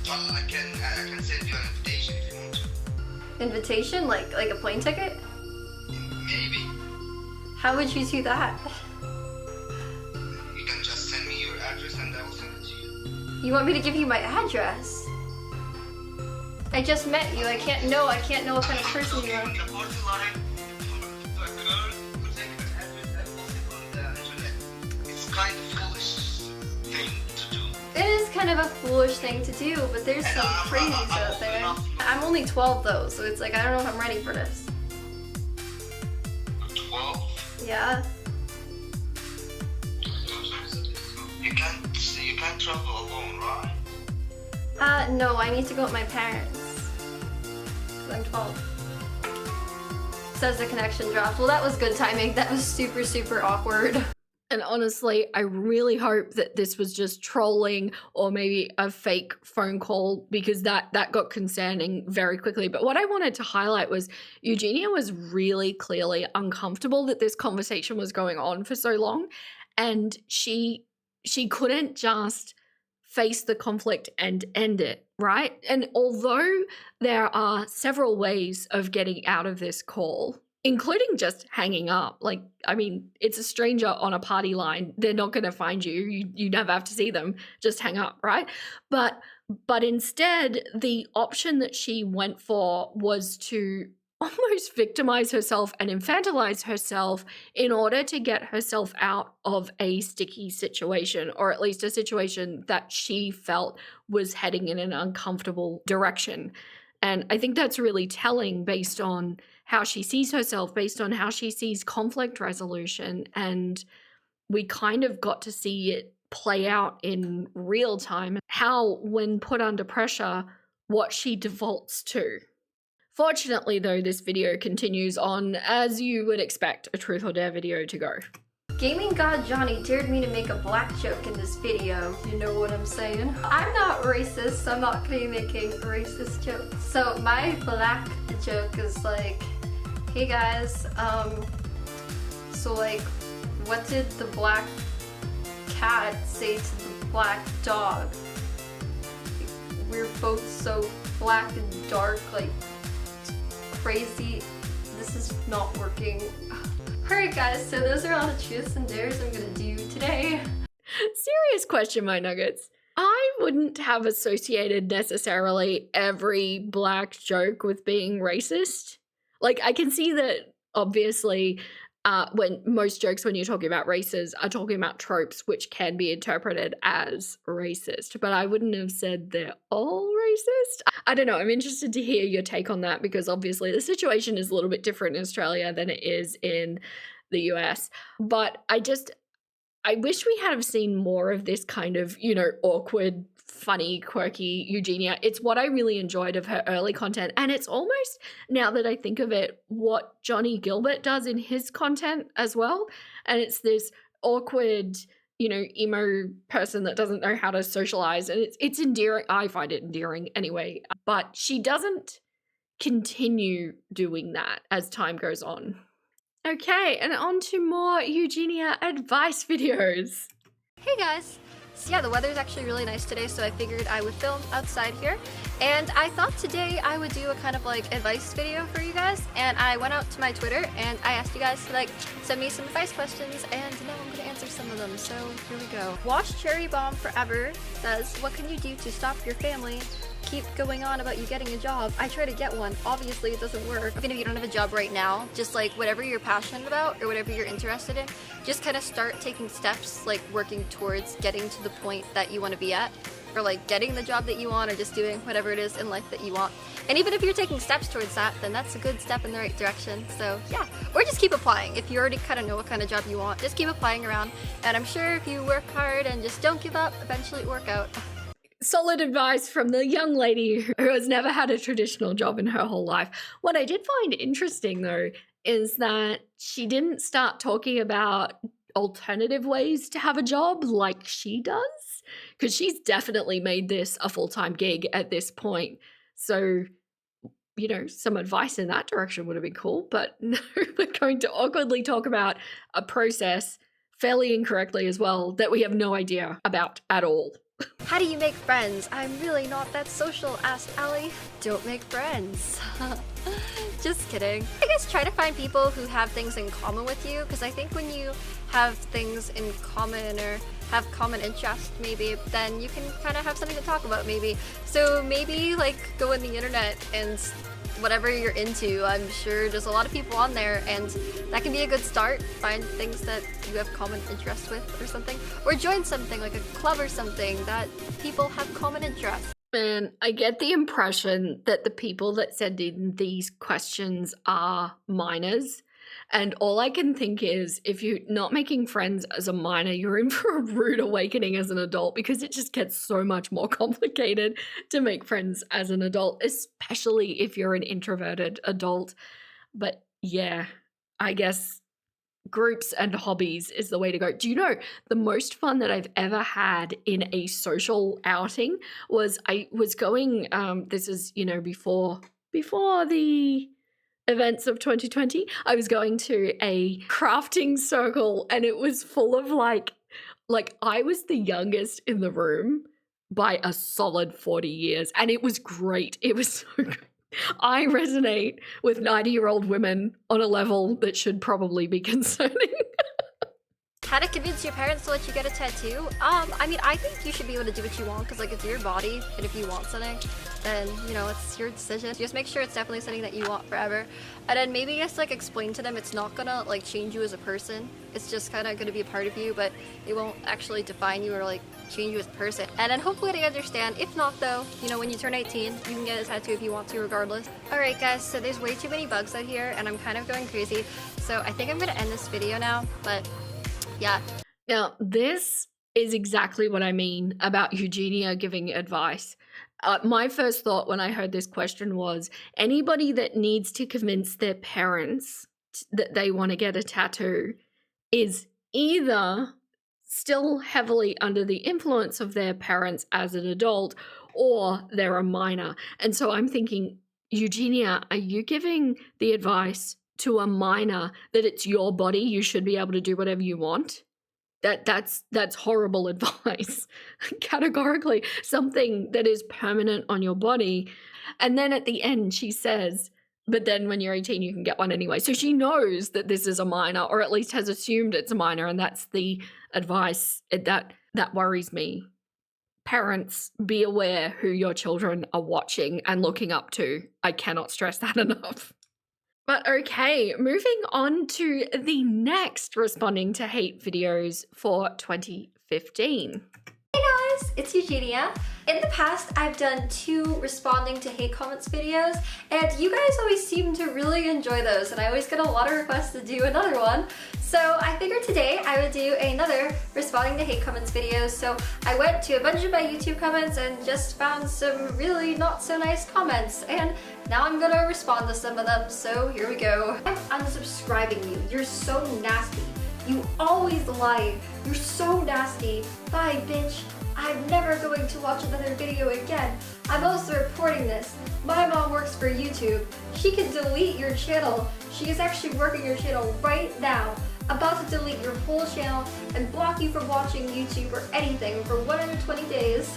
I can send you an invitation if you want to. Invitation? Like a plane ticket? Maybe. How would you do that? You can just send me your address and I will send it to you. You want me to give you my address? I just met you. I can't know what kind of person you are. It's kind of foolish thing to do. It is kind of a foolish thing to do, but there's some crazies out there. I'm only 12 though, so it's like I don't know if I'm ready for this. 12? Yeah. You can't travel alone, right? No, I need to go with my parents. 'Cause I'm 12. Says the connection dropped. Well, that was good timing. That was super, super awkward. And honestly, I really hope that this was just trolling or maybe a fake phone call, because that got concerning very quickly. But what I wanted to highlight was Eugenia was really clearly uncomfortable that this conversation was going on for so long, and she couldn't just face the conflict and end it, right? And although there are several ways of getting out of this call, including just hanging up. Like, I mean, it's a stranger on a party line. They're not going to find you. You never have to see them. Just hang up, right? But instead, the option that she went for was to almost victimize herself and infantilize herself in order to get herself out of a sticky situation, or at least a situation that she felt was heading in an uncomfortable direction. And I think that's really telling based on how she sees herself, based on how she sees conflict resolution. And we kind of got to see it play out in real time, how when put under pressure, what she defaults to. Fortunately, though, this video continues on, as you would expect a Truth or Dare video to go. Gaming God Johnny dared me to make a black joke in this video. You know what I'm saying? I'm not racist, so I'm not gonna be making racist jokes. So my black joke is like, hey guys, so like, what did the black cat say to the black dog? We're both so black and dark, like crazy. This is not working. Alright guys, so those are all the truths and dares I'm gonna do today. Serious question, my nuggets. I wouldn't have associated necessarily every black joke with being racist. Like, I can see that obviously when most jokes when you're talking about races are talking about tropes which can be interpreted as racist, but I wouldn't have said they're all racist. I don't know, I'm interested to hear your take on that, because obviously the situation is a little bit different in Australia than it is in the US. But I wish we had have seen more of this kind of, you know, awkward, funny, quirky Eugenia. It's what I really enjoyed of her early content. And it's almost, now that I think of it, what Johnny Gilbert does in his content as well. And it's this awkward, you know, emo person that doesn't know how to socialize. And it's endearing. I find it endearing anyway. But she doesn't continue doing that as time goes on. Okay, and on to more Eugenia advice videos. Hey guys! So yeah, the weather's actually really nice today, so I figured I would film outside here. And I thought today I would do a kind of like advice video for you guys. And I went out to my Twitter and I asked you guys to like send me some advice questions, and now I'm gonna answer some of them. So here we go. Watch Cherry Bomb Forever says, what can you do to stop your family keep going on about you getting a job? I try to get one. Obviously it doesn't work. Even if you don't have a job right now, just like whatever you're passionate about or whatever you're interested in, just kind of start taking steps, like working towards getting to the point that you want to be at, or like getting the job that you want, or just doing whatever it is in life that you want. And even if you're taking steps towards that, then that's a good step in the right direction. So yeah, or just keep applying. If you already kind of know what kind of job you want, just keep applying around. And I'm sure if you work hard and just don't give up, eventually it will work out. Solid advice from the young lady who has never had a traditional job in her whole life. What I did find interesting, though, is that she didn't start talking about alternative ways to have a job like she does, because she's definitely made this a full-time gig at this point. So, you know, some advice in that direction would have been cool, but no, we're going to awkwardly talk about a process fairly incorrectly as well that we have no idea about at all. How do you make friends? I'm really not that social, asked Allie. Don't make friends. Just kidding. I guess try to find people who have things in common with you, because I think when you have things in common or have common interests, maybe, then you can kind of have something to talk about, maybe. So maybe like go on the internet and whatever you're into, I'm sure there's a lot of people on there, and that can be a good start. Find things that you have common interests with or something, or join something like a club or something that people have common interests. And I get the impression that the people that send in these questions are minors. And all I can think is, if you're not making friends as a minor, you're in for a rude awakening as an adult, because it just gets so much more complicated to make friends as an adult, especially if you're an introverted adult. But yeah, I guess groups and hobbies is the way to go. Do you know, the most fun that I've ever had in a social outing was I was going, this is, you know, before the events of 2020, I was going to a crafting circle, and it was full of like I was the youngest in the room by a solid 40 years, and it was great. It was so good. I resonate with 90-year-old women on a level that should probably be concerning. How to convince your parents to let you get a tattoo? I mean, I think you should be able to do what you want, because like it's your body, and if you want something, then you know it's your decision. Just make sure it's definitely something that you want forever, and then maybe just like explain to them it's not gonna like change you as a person. It's just kind of gonna be a part of you, but it won't actually define you or like change you as a person. And then hopefully they understand. If not, though, you know, when you turn 18, you can get a tattoo if you want to, regardless. All right, guys. So there's way too many bugs out here, and I'm kind of going crazy. So I think I'm gonna end this video now, but. Yeah. Now, this is exactly what I mean about Eugenia giving advice. My first thought when I heard this question was, anybody that needs to convince their parents that they want to get a tattoo is either still heavily under the influence of their parents as an adult, or they're a minor. And so I'm thinking, Eugenia, are you giving the advice to a minor that it's your body, you should be able to do whatever you want? That's horrible advice. Categorically, something that is permanent on your body. And then at the end she says, but then when you're 18 you can get one anyway. So she knows that this is a minor, or at least has assumed it's a minor, and that's the advice that worries me. Parents, be aware who your children are watching and looking up to. I cannot stress that enough. But okay, moving on to the next responding to hate videos for 2015. Hey guys, it's Eugenia. In the past, I've done 2 responding to hate comments videos, and you guys always seem to really enjoy those, and I always get a lot of requests to do another one. So I figured today I would do another responding to hate comments video. So I went to a bunch of my YouTube comments and just found some really not so nice comments, and now I'm gonna respond to some of them, so here we go. I'm unsubscribing you. You're so nasty. You always lie. You're so nasty. Bye, bitch. I'm never going to watch another video again. I'm also reporting this. My mom works for YouTube. She can delete your channel. She is actually working your channel right now. About to delete your whole channel and block you from watching YouTube or anything for 120 days.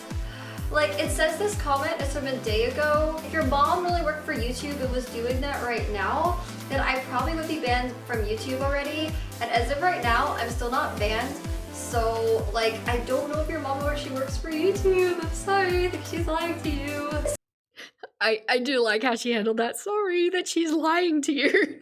Like, it says this comment is from a day ago. If your mom really worked for YouTube and was doing that right now, then I probably would be banned from YouTube already. And as of right now, I'm still not banned. So, like, I don't know if your mom actually works for YouTube. I'm sorry, I think she's lying to you. I do like how she handled that. Sorry that she's lying to you.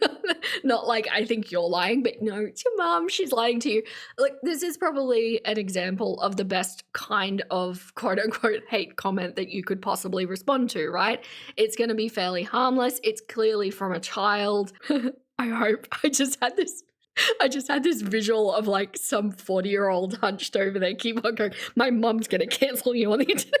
Not like I think you're lying, but no, it's your mom. She's lying to you. Like, this is probably an example of the best kind of quote unquote hate comment that you could possibly respond to, right? It's going to be fairly harmless. It's clearly from a child. I hope. I just had this visual of like some 40-year-old hunched over their keyboard going, my mom's going to cancel you on the internet.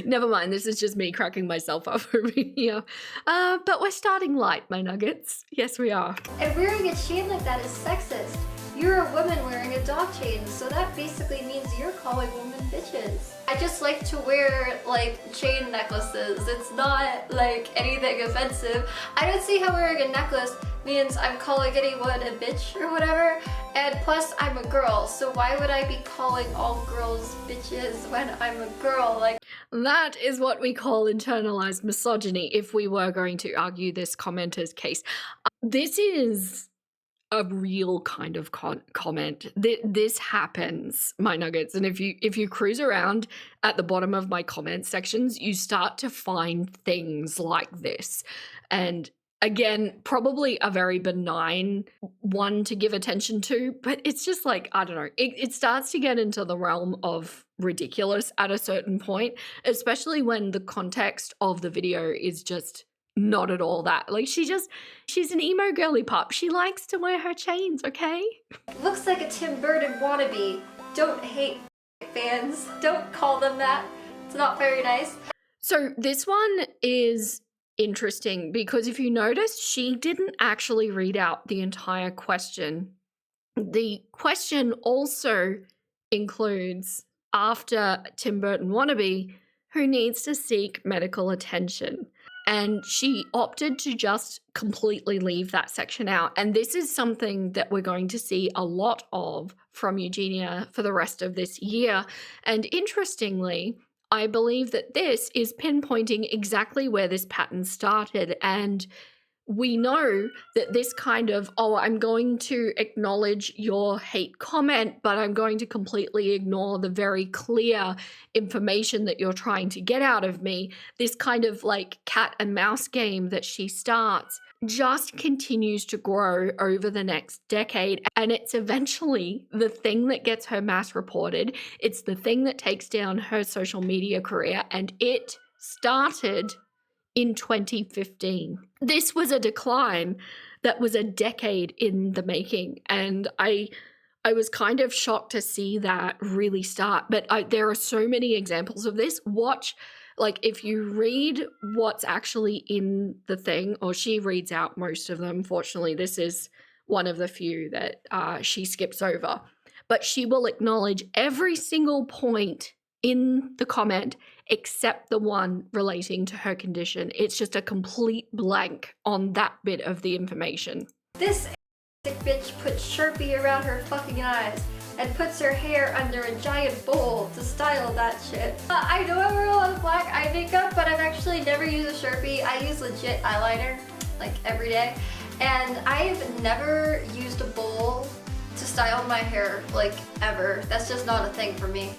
Never mind, this is just me cracking myself up over here. But we're starting light, my nuggets. Yes, we are. And wearing a chain like that is sexist. You're a woman wearing a dog chain, so that basically means you're calling women bitches. I just like to wear like chain necklaces. It's not like anything offensive. I don't see how wearing a necklace means I'm calling anyone a bitch or whatever. And plus I'm a girl, so why would I be calling all girls bitches when I'm a girl? Like, that is what we call internalized misogyny if we were going to argue this commenter's case. This is a real kind of comment. This happens, my nuggets. And if you cruise around at the bottom of my comment sections, you start to find things like this. And again, probably a very benign one to give attention to, but it's just like, I don't know, it starts to get into the realm of ridiculous at a certain point, especially when the context of the video is just not at all that. Like, she's an emo girly pop. She likes to wear her chains, okay? looks like a Tim Burton wannabe. Don't hate fans. Don't call them that. It's not very nice. So this one is interesting because if you notice, she didn't actually read out the entire question. The question also includes, after Tim Burton wannabe, who needs to seek medical attention. And she opted to just completely leave that section out. And this is something that we're going to see a lot of from Eugenia for the rest of this year. And interestingly, I believe that this is pinpointing exactly where this pattern started. And we know that this kind of, oh, I'm going to acknowledge your hate comment, but I'm going to completely ignore the very clear information that you're trying to get out of me, this kind of like cat and mouse game that she starts just continues to grow over the next decade. And it's eventually the thing that gets her mass reported. It's the thing that takes down her social media career. And it started in 2015. This was a decline that was a decade in the making, and I was kind of shocked to see that really start. But there are so many examples of this. Watch, like, if you read what's actually in the thing, or she reads out most of them. Fortunately, this is one of the few that she skips over, but she will acknowledge every single point in the comment except the one relating to her condition. It's just a complete blank on that bit of the information. This bitch puts Sharpie around her fucking eyes and puts her hair under a giant bowl to style that shit. I know I wear a lot of black eye makeup, but I've actually never used a Sharpie. I use legit eyeliner, like, every day. And I've never used a bowl to style my hair, like, ever. That's just not a thing for me.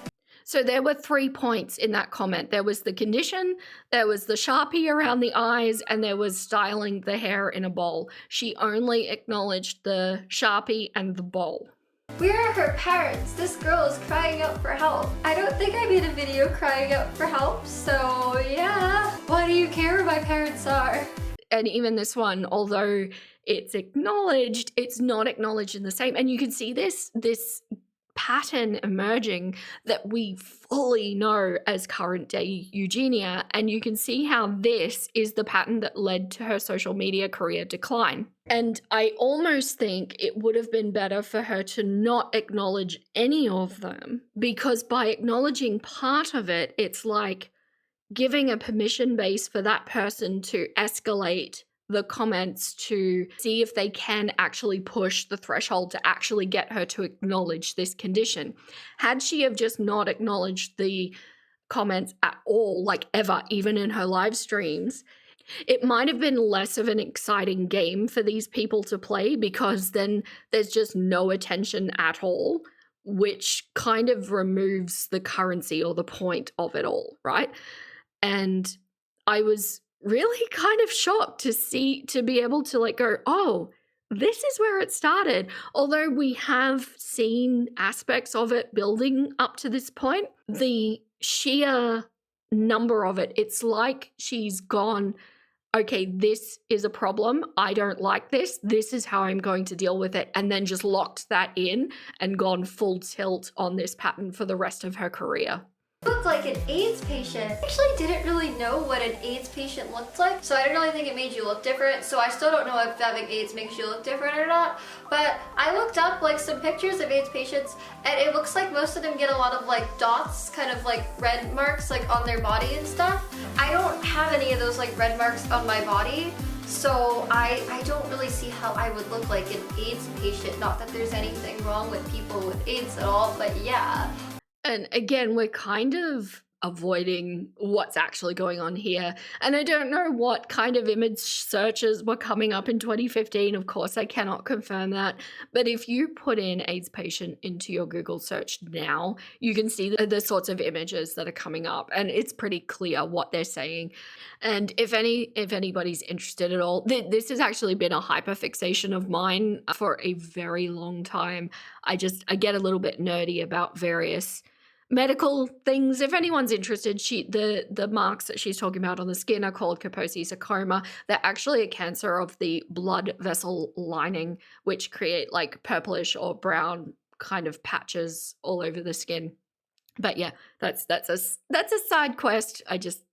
So there were 3 points in that comment. There was the condition, there was the Sharpie around the eyes, and there was styling the hair in a bowl. She only acknowledged the Sharpie and the bowl. Where are her parents? This girl is crying out for help. I don't think I made a video crying out for help, so yeah. Why do you care who my parents are? And even this one, although it's acknowledged, it's not acknowledged in the same. And you can see this pattern emerging that we fully know as current day Eugenia, and you can see how this is the pattern that led to her social media career decline. And I almost think it would have been better for her to not acknowledge any of them, because by acknowledging part of it, it's like giving a permission base for that person to escalate the comments to see if they can actually push the threshold to actually get her to acknowledge this condition. Had she have just not acknowledged the comments at all, like ever, even in her live streams, it might have been less of an exciting game for these people to play, because then there's just no attention at all, which kind of removes the currency or the point of it all, right? And I was really kind of shocked to be able to like go, oh, this is where it started. Although we have seen aspects of it building up to this point, the sheer number of it, it's like she's gone, okay, this is a problem. I don't like this. This is how I'm going to deal with it. And then just locked that in and gone full tilt on this pattern for the rest of her career. Looked like an AIDS patient. I actually didn't really know what an AIDS patient looked like, so I didn't really think it made you look different. So I still don't know if having AIDS makes you look different or not. But I looked up like some pictures of AIDS patients, and it looks like most of them get a lot of like dots, kind of like red marks like on their body and stuff. I don't have any of those like red marks on my body. So I don't really see how I would look like an AIDS patient. Not that there's anything wrong with people with AIDS at all, but yeah. And again, we're kind of avoiding what's actually going on here. And I don't know what kind of image searches were coming up in 2015. Of course, I cannot confirm that. But if you put in AIDS patient into your Google search now, you can see the sorts of images that are coming up. And it's pretty clear what they're saying. And if anybody's interested at all, this has actually been a hyperfixation of mine for a very long time. I get a little bit nerdy about various medical things. If anyone's interested, the marks that she's talking about on the skin are called Kaposi sarcoma. They're actually a cancer of the blood vessel lining, which create like purplish or brown kind of patches all over the skin. But yeah, that's a side quest. I just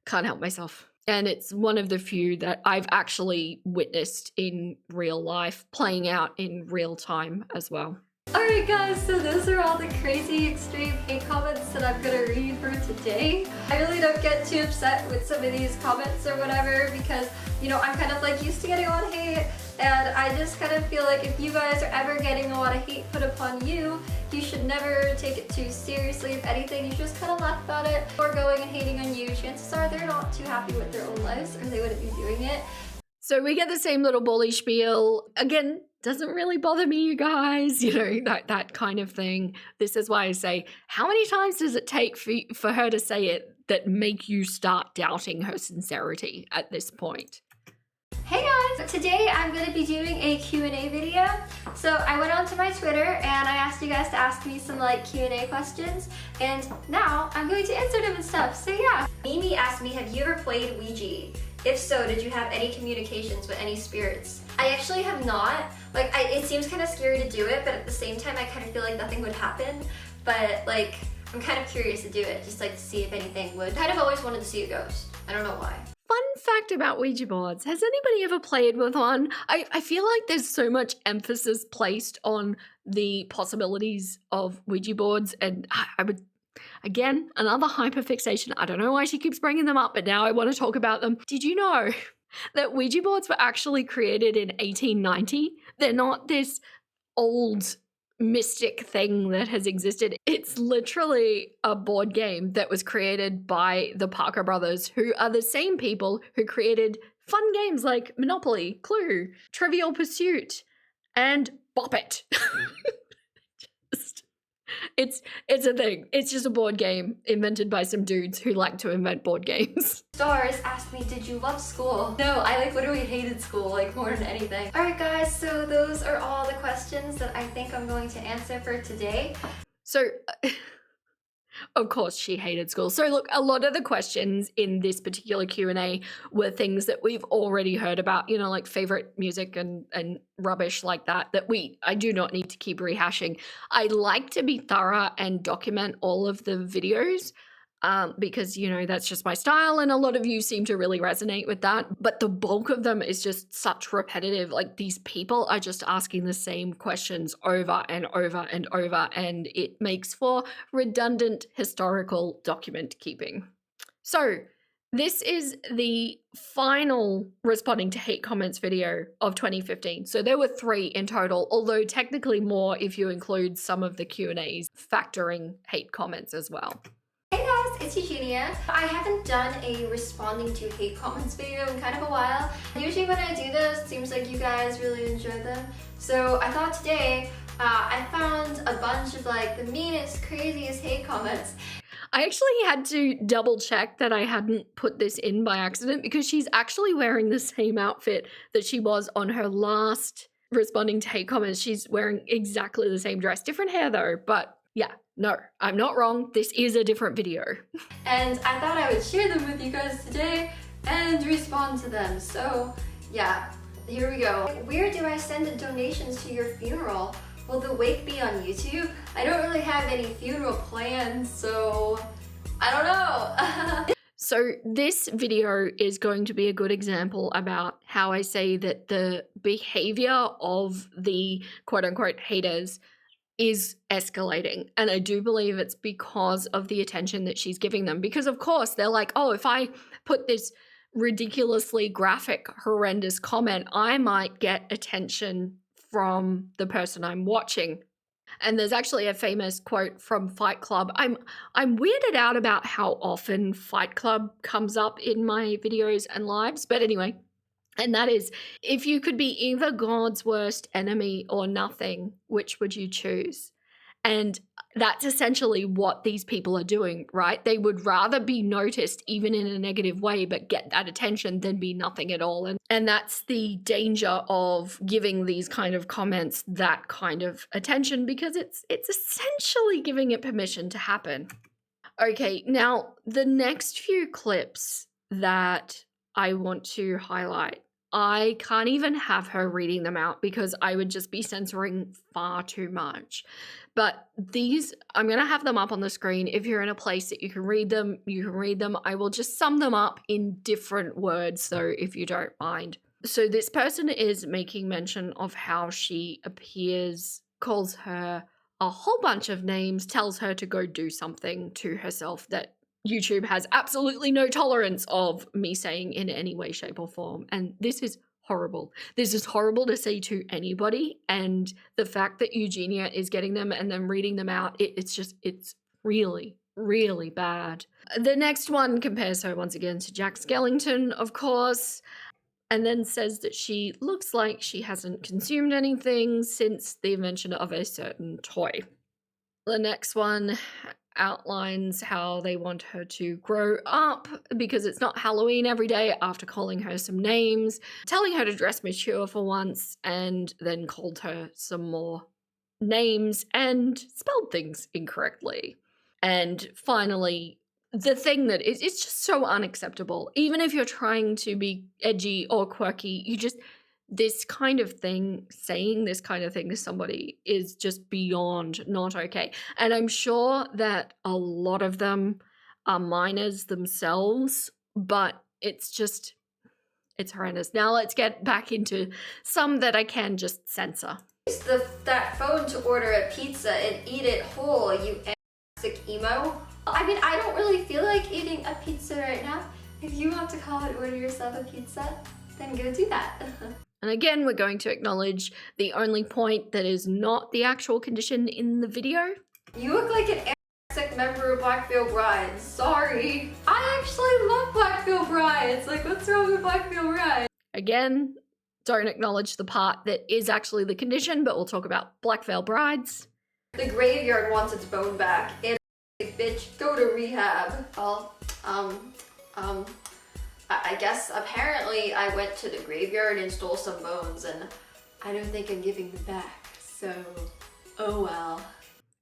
can't help myself. And it's one of the few that I've actually witnessed in real life, playing out in real time as well. Alright guys, so those are all the crazy extreme hate comments that I'm gonna read for today. I really don't get too upset with some of these comments or whatever because, you know, I'm kind of like used to getting a lot of hate, and I just kind of feel like if you guys are ever getting a lot of hate put upon you, you should never take it too seriously. If anything, you should just kind of laugh about it. Or going and hating on you, chances are they're not too happy with their own lives or they wouldn't be doing it. So we get the same little bully spiel. Again, doesn't really bother me, you guys, you know, that kind of thing. This is why I say, how many times does it take for her to say it that make you start doubting her sincerity at this point? Hey guys! Today I'm going to be doing a Q&A video. So I went onto my Twitter and I asked you guys to ask me some like Q&A questions, and now I'm going to answer them and stuff. So yeah. Mimi asked me, have you ever played Ouija? If so, did you have any communications with any spirits? I actually have not. Like, it seems kind of scary to do it, but at the same time I kind of feel like nothing would happen. But like, I'm kind of curious to do it, just like to see if anything would. I kind of always wanted to see a ghost. I don't know why. Fun fact about Ouija boards. Has anybody ever played with one? I feel like there's so much emphasis placed on the possibilities of Ouija boards, and I would, again, another hyperfixation. I don't know why she keeps bringing them up, but now I want to talk about them. Did you know that Ouija boards were actually created in 1890? They're not this old mystic thing that has existed. It's literally a board game that was created by the Parker brothers, who are the same people who created fun games like Monopoly, Clue, Trivial Pursuit, and Bop It. It's a thing. It's just a board game invented by some dudes who like to invent board games. Stars asked me, did you love school? No, I like literally hated school, like more than anything. Alright guys, so those are all the questions that I think I'm going to answer for today. So, of course she hated school. So look, a lot of the questions in this particular Q&A were things that we've already heard about, you know, like favorite music and rubbish like that I do not need to keep rehashing. I like to be thorough and document all of the videos because, you know, that's just my style, and a lot of you seem to really resonate with that. But the bulk of them is just such repetitive. Like, these people are just asking the same questions over and over and over, and it makes for redundant historical document keeping. So this is the final responding to hate comments video of 2015. So there were 3 in total, although technically more if you include some of the Q&As factoring hate comments as well. Hey guys, it's Eugenia. I haven't done a responding to hate comments video in kind of a while. Usually when I do those, it seems like you guys really enjoy them. So I thought today, I found a bunch of like the meanest, craziest hate comments. I actually had to double check that I hadn't put this in by accident because she's actually wearing the same outfit that she was on her last responding to hate comments. She's wearing exactly the same dress, different hair though, but yeah, no, I'm not wrong. This is a different video. And I thought I would share them with you guys today and respond to them. So yeah, here we go. Where do I send the donations to your funeral? Will the wake be on YouTube? I don't really have any funeral plans, so I don't know. So this video is going to be a good example about how I say that the behavior of the quote-unquote haters is escalating. And I do believe it's because of the attention that she's giving them. Because of course they're like, oh, if I put this ridiculously graphic, horrendous comment, I might get attention from the person I'm watching. And there's actually a famous quote from Fight Club. I'm weirded out about how often Fight Club comes up in my videos and lives, but anyway, and that is, if you could be either God's worst enemy or nothing, which would you choose? And that's essentially what these people are doing, right? They would rather be noticed even in a negative way, but get that attention than be nothing at all. And that's the danger of giving these kind of comments that kind of attention, because it's essentially giving it permission to happen. Okay, now the next few clips that I want to highlight, I can't even have her reading them out because I would just be censoring far too much. But these, I'm going to have them up on the screen. If you're in a place that you can read them, you can read them. I will just sum them up in different words, so if you don't mind. So this person is making mention of how she appears, calls her a whole bunch of names, tells her to go do something to herself that YouTube has absolutely no tolerance of me saying in any way, shape, or form. And this is horrible. This is horrible to say to anybody. And the fact that Eugenia is getting them and then reading them out, it's really, really bad. The next one compares her once again to Jack Skellington, of course, and then says that she looks like she hasn't consumed anything since the invention of a certain toy. The next one outlines how they want her to grow up because it's not Halloween every day, after calling her some names, telling her to dress mature for once, and then called her some more names and spelled things incorrectly. And finally, the thing that is, it's just so unacceptable. Even if you're trying to be edgy or quirky, this kind of thing, saying this kind of thing to somebody is just beyond not okay. And I'm sure that a lot of them are minors themselves, but it's horrendous. Now let's get back into some that I can just censor. Use that phone to order a pizza and eat it whole, you anorexic emo. I mean, I don't really feel like eating a pizza right now. If you want to call and order yourself a pizza, then go do that. And again, we're going to acknowledge the only point that is not the actual condition in the video. You look like an anorexic member of Black Veil Brides. Sorry. I actually love Black Veil Brides. Like, what's wrong with Black Veil Brides? Again, don't acknowledge the part that is actually the condition, but we'll talk about Black Veil Brides. The graveyard wants its bone back. Anorexic bitch, go to rehab. Well, I guess apparently I went to the graveyard and stole some bones, and I don't think I'm giving them back, so oh well.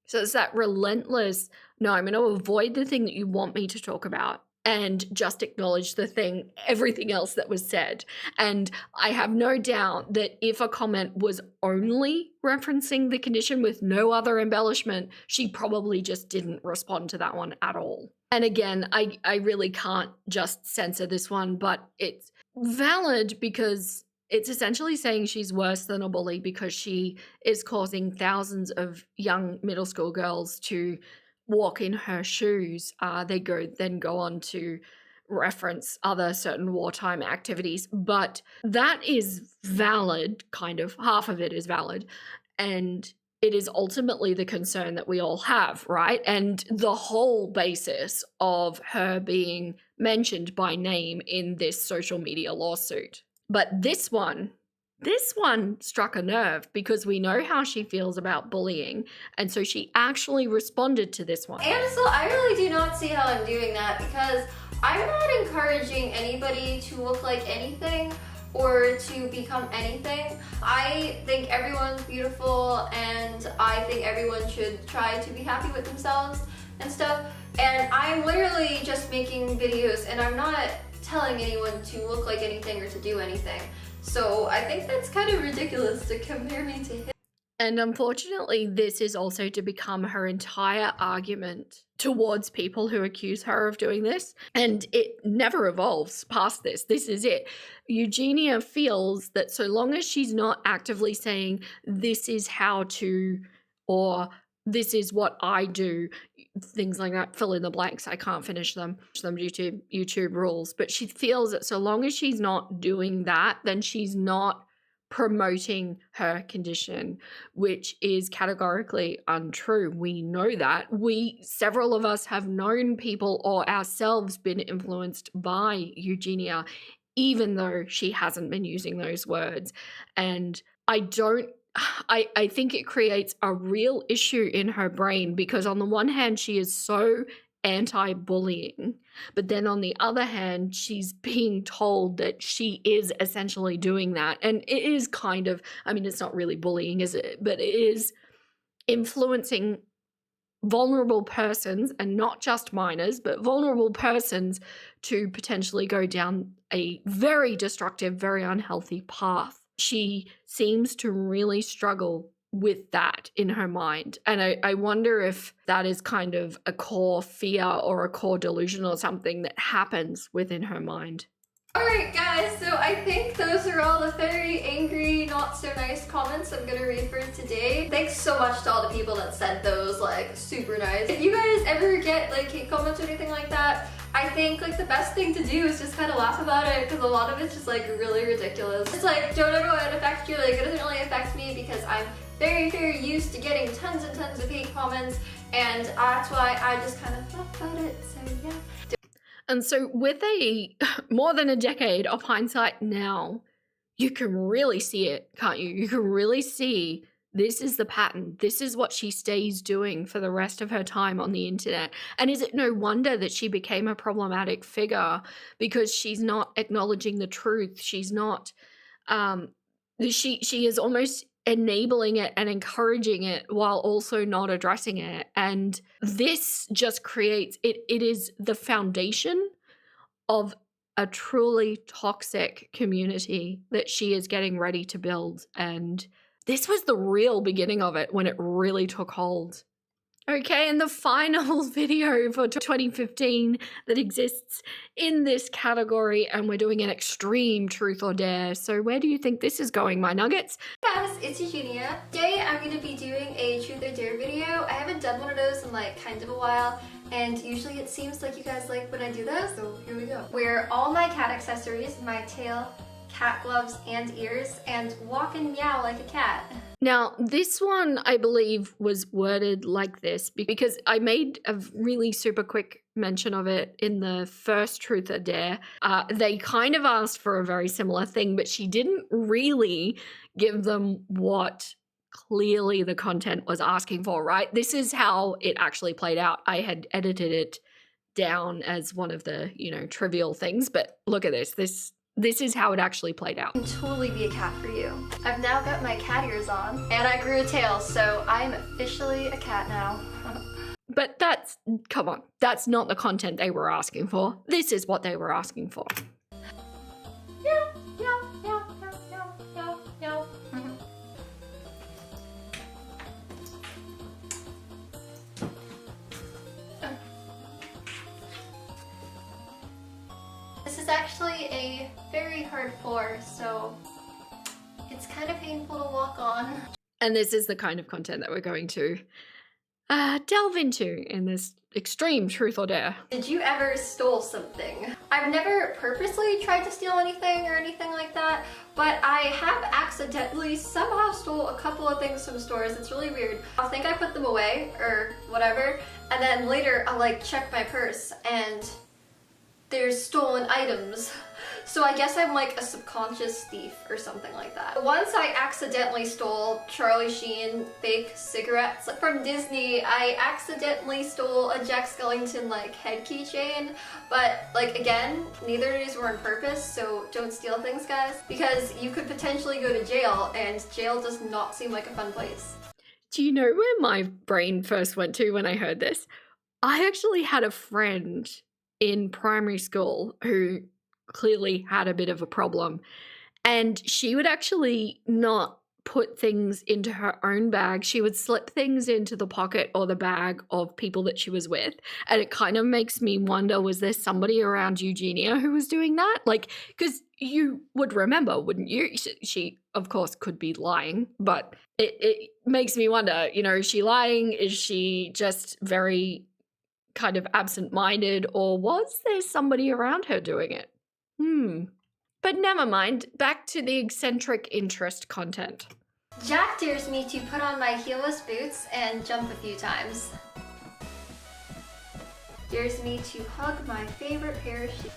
So it's that relentless, no, I'm going to avoid the thing that you want me to talk about and just acknowledge everything else that was said. And I have no doubt that if a comment was only referencing the condition with no other embellishment, she probably just didn't respond to that one at all. And again, I really can't just censor this one, but it's valid because it's essentially saying she's worse than a bully because she is causing thousands of young middle school girls to walk in her shoes. They then go on to reference other certain wartime activities, but that is valid, kind of, half of it is valid, and it is ultimately the concern that we all have, right? And the whole basis of her being mentioned by name in this social media lawsuit. But this one This one struck a nerve because we know how she feels about bullying, and so she actually responded to this one. And so I really do not see how I'm doing that, because I'm not encouraging anybody to look like anything or to become anything. I think everyone's beautiful, and I think everyone should try to be happy with themselves and stuff. And I'm literally just making videos, and I'm not telling anyone to look like anything or to do anything. So I think that's kind of ridiculous to compare me to him. And unfortunately, this is also to become her entire argument towards people who accuse her of doing this. And it never evolves past this. This is it. Eugenia feels that so long as she's not actively saying, this is how to, or this is what I do, things like that, fill in the blanks, I can't finish them due to YouTube rules. But she feels that so long as she's not doing that, then she's not promoting her condition, which is categorically untrue. We know that. Several of us have known people or ourselves been influenced by Eugenia, even though she hasn't been using those words. And I think it creates a real issue in her brain, because on the one hand, she is so anti-bullying, but then on the other hand, she's being told that she is essentially doing that. And it is kind of, I mean, it's not really bullying, is it? But it is influencing vulnerable persons, and not just minors, but vulnerable persons, to potentially go down a very destructive, very unhealthy path. She seems to really struggle with that in her mind. And I wonder if that is kind of a core fear or a core delusion or something that happens within her mind. Alright guys, so I think those are all the very angry, not so nice comments I'm gonna read for today. Thanks so much to all the people that said those, like, super nice. If you guys ever get like hate comments or anything like that, I think like the best thing to do is just kind of laugh about it, because a lot of it's just like really ridiculous. It's like, don't ever let it affect you. Like, it doesn't really affect me because I'm very, very used to getting tons and tons of hate comments, and that's why I just kind of laugh about it, so yeah. And so with more than a decade of hindsight now, you can really see it, can't you? You can really see this is the pattern. This is what she stays doing for the rest of her time on the internet. And is it no wonder that she became a problematic figure? Because she's not acknowledging the truth. She's not, she is almost enabling it and encouraging it while also not addressing it. And this just creates, it is the foundation of a truly toxic community that she is getting ready to build. And this was the real beginning of it when it really took hold. Okay, and the final video for 2015 that exists in this category, and we're doing an extreme truth or dare. So where do you think this is going, my nuggets? Hey guys, it's Eugenia. Today I'm going to be doing a truth or dare video. I haven't done one of those in like kind of a while, and usually it seems like you guys like when I do those, so here we go. Wear all my cat accessories, my tail, cat gloves, and ears, and walk and meow like a cat. Now, this one, I believe, was worded like this because I made a really super quick mention of it in the first Truth or Dare. They kind of asked for a very similar thing, but she didn't really give them what clearly the content was asking for, right? This is how it actually played out. I had edited it down as one of the, trivial things, but look at this. This is how it actually played out. I can totally be a cat for you. I've now got my cat ears on, and I grew a tail, so I'm officially a cat now. But come on, that's not the content they were asking for. This is what they were asking for. Meow, meow, meow, meow, meow, meow, meow. This is actually a very hard floor, so it's kind of painful to walk on. And this is the kind of content that we're going to delve into in this extreme truth or dare. Did you ever steal something? I've never purposely tried to steal anything or anything like that, but I have accidentally somehow stole a couple of things from stores. It's really weird. I'll think I put them away or whatever, and then later I'll like check my purse and there's stolen items. So I guess I'm like a subconscious thief or something like that. Once I accidentally stole Charlie Sheen fake cigarettes from Disney. I accidentally stole a Jack Skellington like head keychain, but like again, neither of these were on purpose, so don't steal things, guys, because you could potentially go to jail, and jail does not seem like a fun place. Do you know where my brain first went to when I heard this? I actually had a friend in primary school who clearly had a bit of a problem, and she would actually not put things into her own bag. She would slip things into the pocket or the bag of people that she was with. And it kind of makes me wonder, was there somebody around Eugenia who was doing that? Like, because you would remember, wouldn't you? She, of course, could be lying, but it makes me wonder, you know, is she lying? Is she just very kind of absent-minded, or was there somebody around her doing it? But never mind, back to the eccentric interest content. Jack dares me to put on my heelless boots and jump a few times. Dares me to hug my favorite pair of shoes.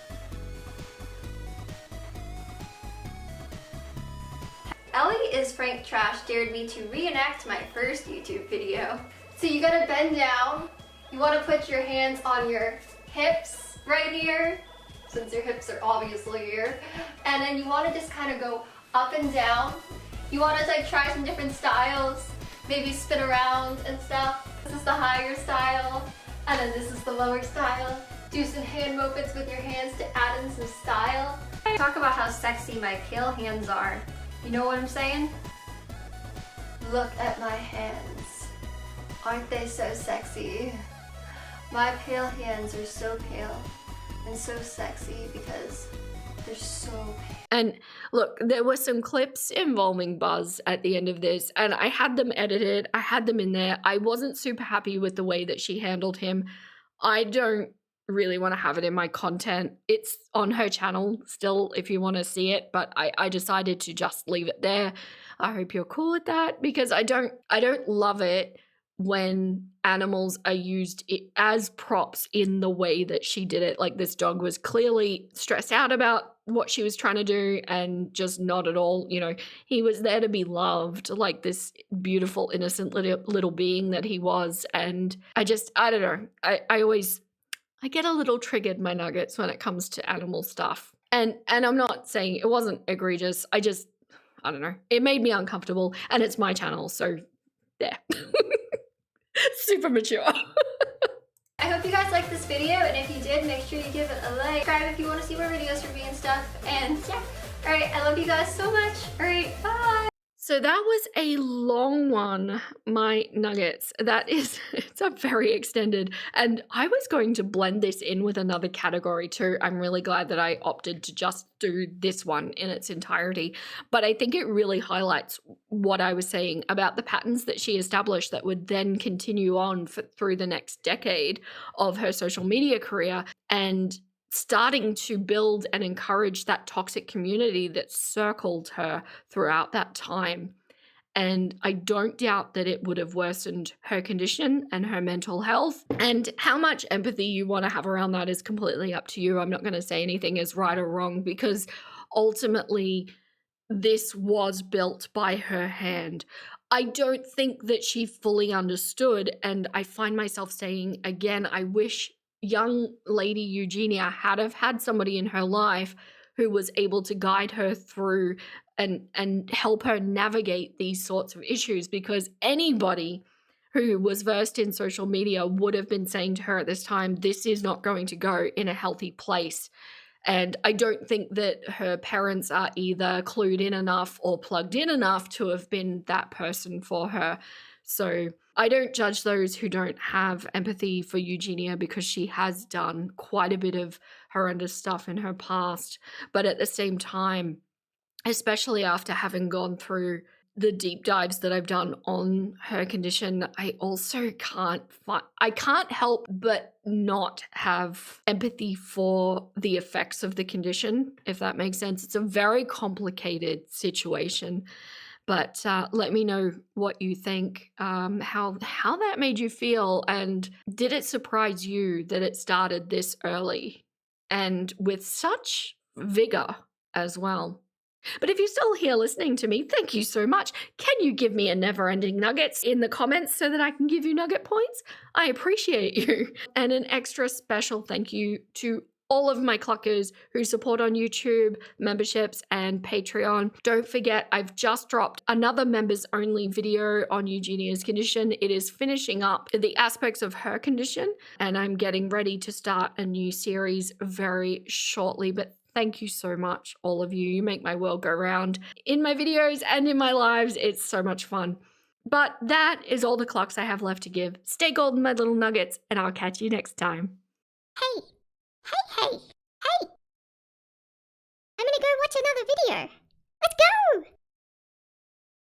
Ellie is Frank Trash dared me to reenact my first YouTube video. So you gotta bend down, you wanna put your hands on your hips right here, since your hips are obviously here, and then you want to just kind of go up and down. You want to like try some different styles, maybe spin around and stuff. This is the higher style, and then this is the lower style. Do some hand movements with your hands to add in some style. Talk about how sexy my pale hands are. You know what I'm saying? Look at my hands. Aren't they so sexy? My pale hands are so pale and so sexy because they're so pale. And look, there were some clips involving Buzz at the end of this, and I had them edited, I had them in there. I wasn't super happy with the way that she handled him. I don't really want to have it in my content. It's on her channel still if you want to see it, but I decided to just leave it there. I hope you're cool with that, because I don't love it when animals are used as props in the way that she did it. Like, this dog was clearly stressed out about what she was trying to do and just not at all, you know, he was there to be loved, like this beautiful, innocent little being that he was. And I don't know. I get a little triggered, my nuggets, when it comes to animal stuff. And I'm not saying it wasn't egregious. I don't know. It made me uncomfortable, and it's my channel, so there. Super mature. I hope you guys liked this video, and if you did, make sure you give it a like. Subscribe if you want to see more videos from me and stuff. And yeah, alright, I love you guys so much. Alright, bye! So that was a long one, my nuggets. It's a very extended, and I was going to blend this in with another category too. I'm really glad that I opted to just do this one in its entirety, but I think it really highlights what I was saying about the patterns that she established that would then continue on through the next decade of her social media career, and starting to build and encourage that toxic community that circled her throughout that time. And I don't doubt that it would have worsened her condition and her mental health. And how much empathy you want to have around that is completely up to you. I'm not going to say anything is right or wrong, because ultimately this was built by her hand. I don't think that she fully understood, and I find myself saying again, I wish young lady Eugenia had have had somebody in her life who was able to guide her through and help her navigate these sorts of issues, because anybody who was versed in social media would have been saying to her at this time, this is not going to go in a healthy place. And I don't think that her parents are either clued in enough or plugged in enough to have been that person for her. So I don't judge those who don't have empathy for Eugenia, because she has done quite a bit of horrendous stuff in her past. But at the same time, especially after having gone through the deep dives that I've done on her condition, I also can't help but not have empathy for the effects of the condition, if that makes sense. It's a very complicated situation. But let me know what you think, how that made you feel, and did it surprise you that it started this early and with such vigor as well. But if you're still here listening to me, thank you so much. Can you give me a never-ending nuggets in the comments so that I can give you nugget points? I appreciate you. And an extra special thank you to all of my cluckers who support on YouTube, memberships, and Patreon. Don't forget, I've just dropped another members-only video on Eugenia's condition. It is finishing up the aspects of her condition, and I'm getting ready to start a new series very shortly. But thank you so much, all of you. You make my world go round in my videos and in my lives. It's so much fun. But that is all the clocks I have left to give. Stay golden, my little nuggets, and I'll catch you next time. Hey! Hey! I'm gonna go watch another video. Let's go!